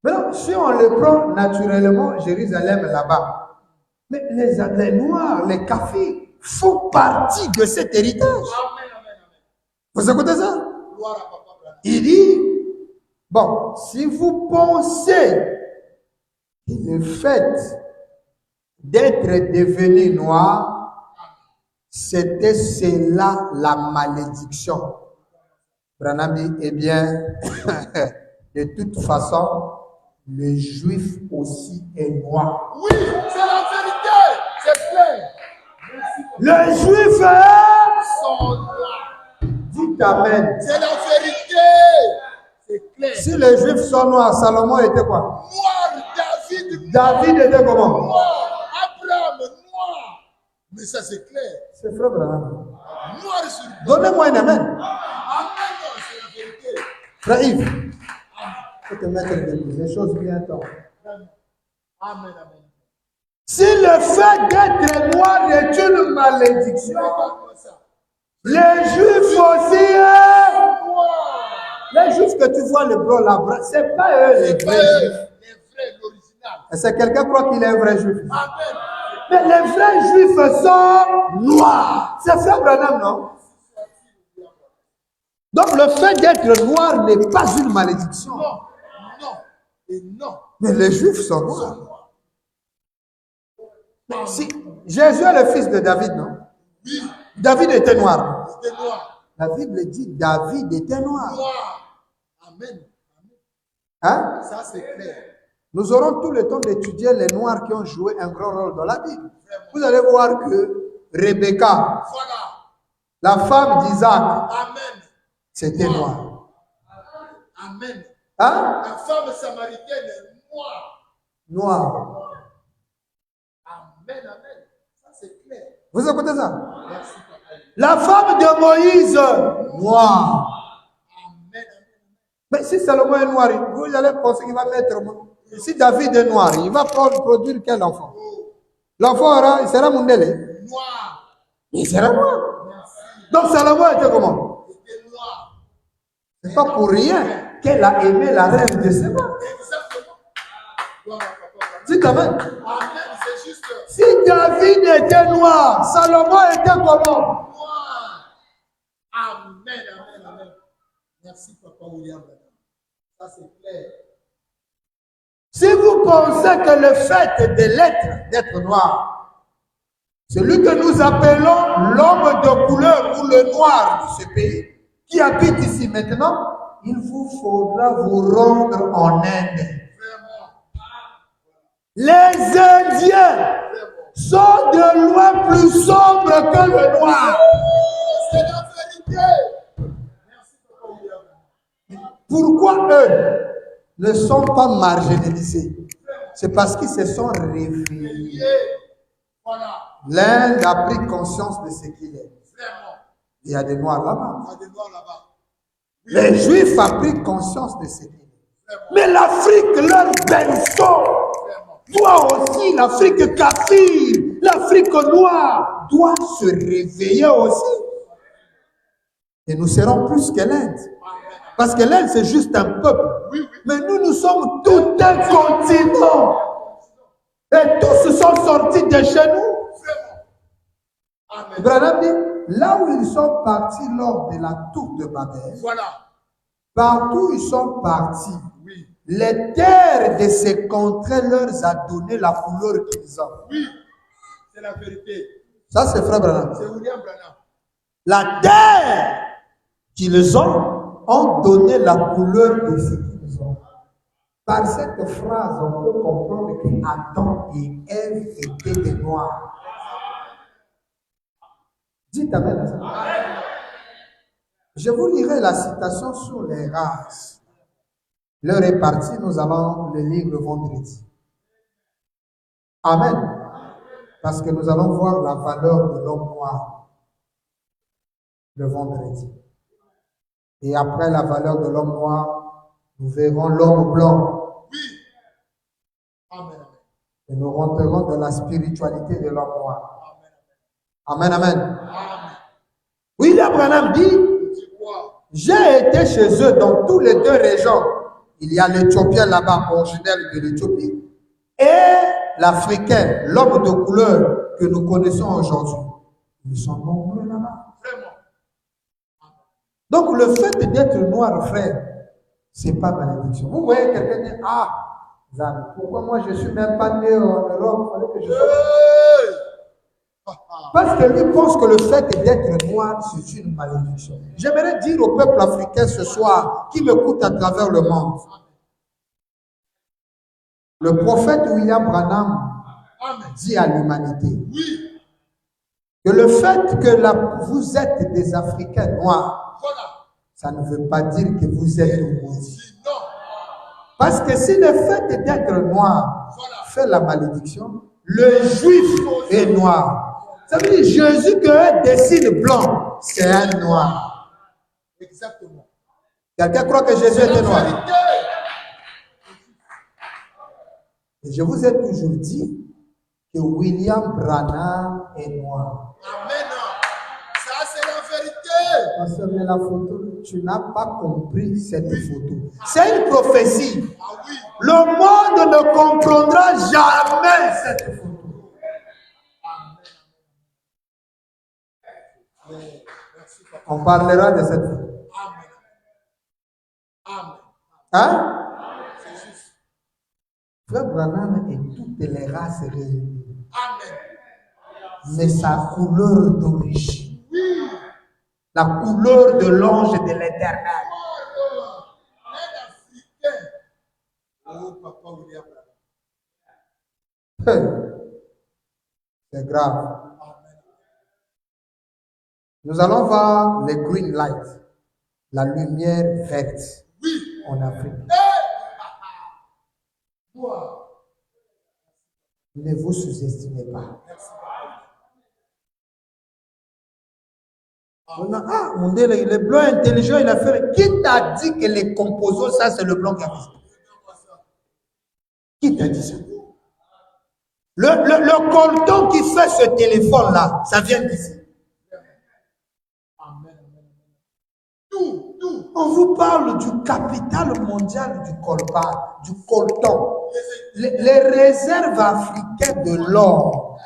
Maintenant, si on le prend naturellement, Jérusalem là-bas, mais les Noirs, les Kafis, font partie de cet héritage. Amen. Amen. Amen. Vous écoutez ça? Gloire à Papa. Il dit, bon, si vous pensez que le fait d'être devenu noir, c'était cela la malédiction. Branham dit, eh bien, de toute façon, le juif aussi est noir. Oui, c'est la vérité. C'est clair. Le juif est... Son noir. Dites amen. C'est la vérité. C'est clair. Si les juifs sont noirs, Salomon était quoi? Noir, David. David était comment? Noir. Abraham, noir. Mais ça, c'est clair. C'est frère Branham. Noir sur blanc. Donnez-moi un amen. Amen. C'est la vérité. Frère Yves, faut te mettre debout. Les choses bien temps. Amen. Amen. Si le fait d'être noir est une malédiction, Regarde-moi ça. les juifs aussi, Noir. les juifs que tu vois le blanc là, c'est pas eux les C'est pas vrais eux, juifs. les vrais, l'original. Est-ce que quelqu'un croit qu'il est un vrai juif? Amen. Mais les vrais juifs sont noirs. C'est frère Branham, non? Donc le fait d'être noir n'est pas une malédiction. Non, non et non. Mais les juifs sont noirs. Mais si Jésus est le fils de David, non? Oui, David était noir. il était noir. La Bible dit David était noir. Noir. Amen. Hein? Ça, c'est clair. Nous aurons tout le temps d'étudier les noirs qui ont joué un grand rôle dans la Bible. Vous allez voir que Rebecca, Voilà. la femme d'Isaac, Amen. c'était noir. Amen. Hein? La femme samaritaine est noire. Noir. Amen, amen. Ça, c'est clair. Vous écoutez ça? Merci, papa. La femme de Moïse, noire. Amen, amen. Mais si Salomon est noir, vous allez penser qu'il va mettre. Si David est noir, il va produire quel enfant? L'enfant il sera Mundele. Noir. Il sera noir. Merci. Donc Salomon était comment? Il était noir. C'est pas pour rien qu'elle a aimé la reine de Séba. Exactement. Gloire à papa. Dites amen. Amen, c'est juste. Si David était noir, Salomon était comment? Noir. Amen, amen, amen. Merci, papa William. Ça, c'est clair. Si vous pensez que le fait de l'être, d'être noir, celui que nous appelons l'homme de couleur ou le noir de ce pays, qui habite ici maintenant, il vous faudra vous rendre en Inde. Vraiment. Les Indiens sont de loin plus sombres que le noir. C'est la vérité. Merci, papa William. Pourquoi eux ne sont pas marginalisés? C'est parce qu'ils se sont réveillés. Voilà. L'Inde a pris conscience de ce qu'il est. Vraiment. Il y a des noirs là-bas. Il y a des noirs là-bas. Les Juifs ont pris conscience de ce qu'il est. Mais l'Afrique, leur berceau, toi aussi, l'Afrique kafir, l'Afrique noire, doit se réveiller aussi. Et nous serons plus que l'Inde. Parce que l'Inde, c'est juste un peuple. Mais nous sommes tout un continent. Et tous sont sortis de chez nous. Branham dit, là où ils sont partis lors de la tour de Babel, Voilà. partout où ils sont partis, Oui. les terres de ces contrées leur a donné la couleur qu'ils ont. Oui. C'est la vérité. Ça, c'est frère Branham. C'est William Branham. La terre qu'ils ont donné la couleur de ce qu'ils ont. Par cette phrase, on peut comprendre que Adam et Ève étaient des noirs. Dites amen à ça. Je vous lirai la citation sur les races. L'heure est partie, nous allons le lire le vendredi. Amen. Parce que nous allons voir la valeur de l'homme noir le vendredi. Et après la valeur de l'homme noir, nous verrons l'homme blanc. Oui. Amen. Et nous rentrerons dans la spiritualité de l'homme noir. Amen. Amen, amen. Amen. William Branham dit, C'est quoi? j'ai été chez eux dans tous les deux régions. Il y a l'Éthiopien là-bas, originaire de l'Éthiopie, et l'Africain, l'homme de couleur que nous connaissons aujourd'hui. Ils sont nombreux là-bas. Vraiment. Donc le fait d'être noir, frère, c'est pas malédiction. Vous voyez quelqu'un dire, ah, Zan, pourquoi moi je ne suis même pas né en Europe, il fallait que je sois... Hey! Parce que lui pense que le fait d'être noir, c'est une malédiction. J'aimerais dire au peuple africain ce soir, qui m'écoute à travers le monde, le prophète William Branham dit à l'humanité Oui. que le fait que vous êtes des Africains noirs, Voilà. ça ne veut pas dire que vous êtes maudits. Non. Parce que si le fait d'être noir Voilà. fait la malédiction, le juif est noir. Ça veut dire Jésus que dessine blanc, c'est un noir. Exactement. Quelqu'un croit que Jésus C'est la était noir? vérité. Et je vous ai toujours dit que William Branham est noir. Amen. Ça, c'est la vérité. Parce que la photo, tu n'as pas compris cette photo. C'est une prophétie. Ah oui. Le monde ne comprendra jamais cette photo. Merci, papa. On parlera de cette photo. Amen. Amen. Hein? C'est juste. Frère Branham et toutes les races réunies. Amen. mais sa couleur d'origine. Oui. La couleur de l'ange de l'Éternel. Un Africain. Oh, papa William. C'est grave. Nous allons voir les green lights, la lumière verte Oui. en Afrique. Toi. Ne vous sous-estimez pas. Ah, mon Dieu, le blanc intelligent, il a fait. Qui t'a dit que les composants, ça, c'est le blanc qui a fait ça? Qui t'a dit ça? Le colton qui fait ce téléphone-là, ça vient d'ici. On vous parle du capital mondial du colton. Les réserves africaines de l'or.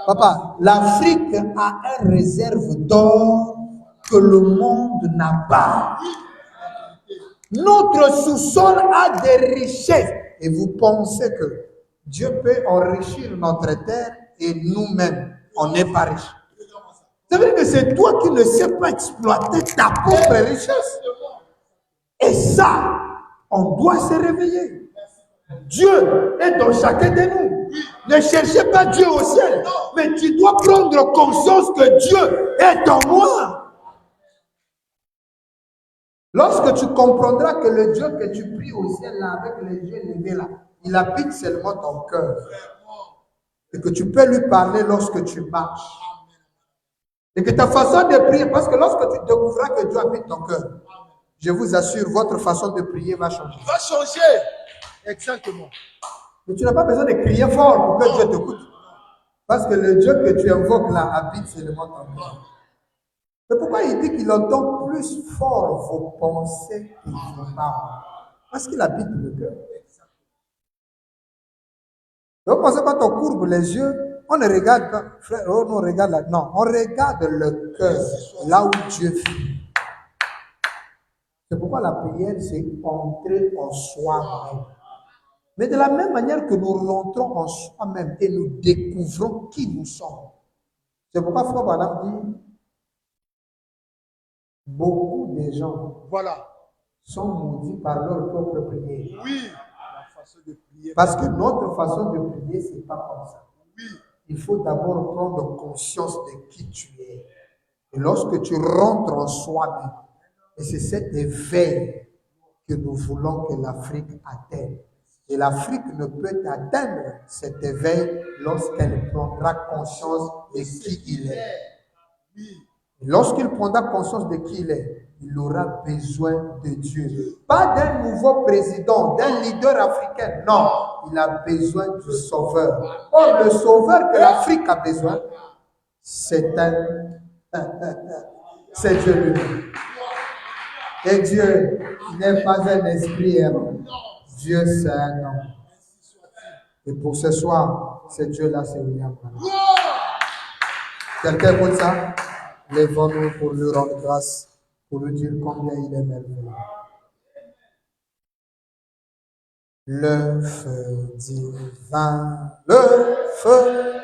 Papa, l'Afrique a une réserve d'or que le monde n'a pas. Notre sous-sol a des richesses. Et vous pensez que Dieu peut enrichir notre terre et nous-mêmes, on n'est pas riches. Ça veut dire que c'est toi qui ne sais pas exploiter ta propre richesse. Et ça, on doit se réveiller. Dieu est dans chacun de nous. Ne cherchez pas Dieu au ciel, mais tu dois prendre conscience que Dieu est en moi. Lorsque tu comprendras que le Dieu que tu pries au ciel, là, avec les yeux levés, là, il habite seulement ton cœur. Et que tu peux lui parler lorsque tu marches. Et que ta façon de prier, parce que lorsque tu découvriras que Dieu habite ton cœur, je vous assure, votre façon de prier va changer. Va changer. Exactement. Mais tu n'as pas besoin de crier fort pour que Dieu t'écoute. Parce que le Dieu que tu invoques là habite seulement ton cœur. Mais pourquoi il dit qu'il entend plus fort vos pensées que vos paroles? Parce qu'il habite le cœur. Donc, vous pensez quand on courbe les yeux, on ne regarde pas, frère, on regarde là. Non, on regarde le cœur, là où Dieu vit. C'est pourquoi la prière, c'est entrer en soi-même. Mais de la même manière que nous rentrons en soi-même et nous découvrons qui nous sommes. C'est pourquoi Frère Branham dit, beaucoup de gens sont maudits par leur propre prière. Oui, la façon de prier. Parce que notre façon de prier, ce n'est pas comme ça. Oui. Il faut d'abord prendre conscience de qui tu es. Et lorsque tu rentres en soi-même, et c'est cet éveil que nous voulons que l'Afrique atteigne. Et l'Afrique ne peut atteindre cet éveil lorsqu'elle prendra conscience de qui il est. Et lorsqu'il prendra conscience de qui il est, il aura besoin de Dieu. Pas d'un nouveau président, d'un leader africain. Non, il a besoin du sauveur. Or, le sauveur que l'Afrique a besoin, c'est c'est Dieu lui-même. Et Dieu n'est pas un esprit errant. Dieu, c'est un homme. Et pour ce soir, ce Dieu-là, c'est William Branham. Quelqu'un écoute ça? Lèvons-nous pour lui rendre grâce, pour lui dire combien il est merveilleux. Le feu divin, le feu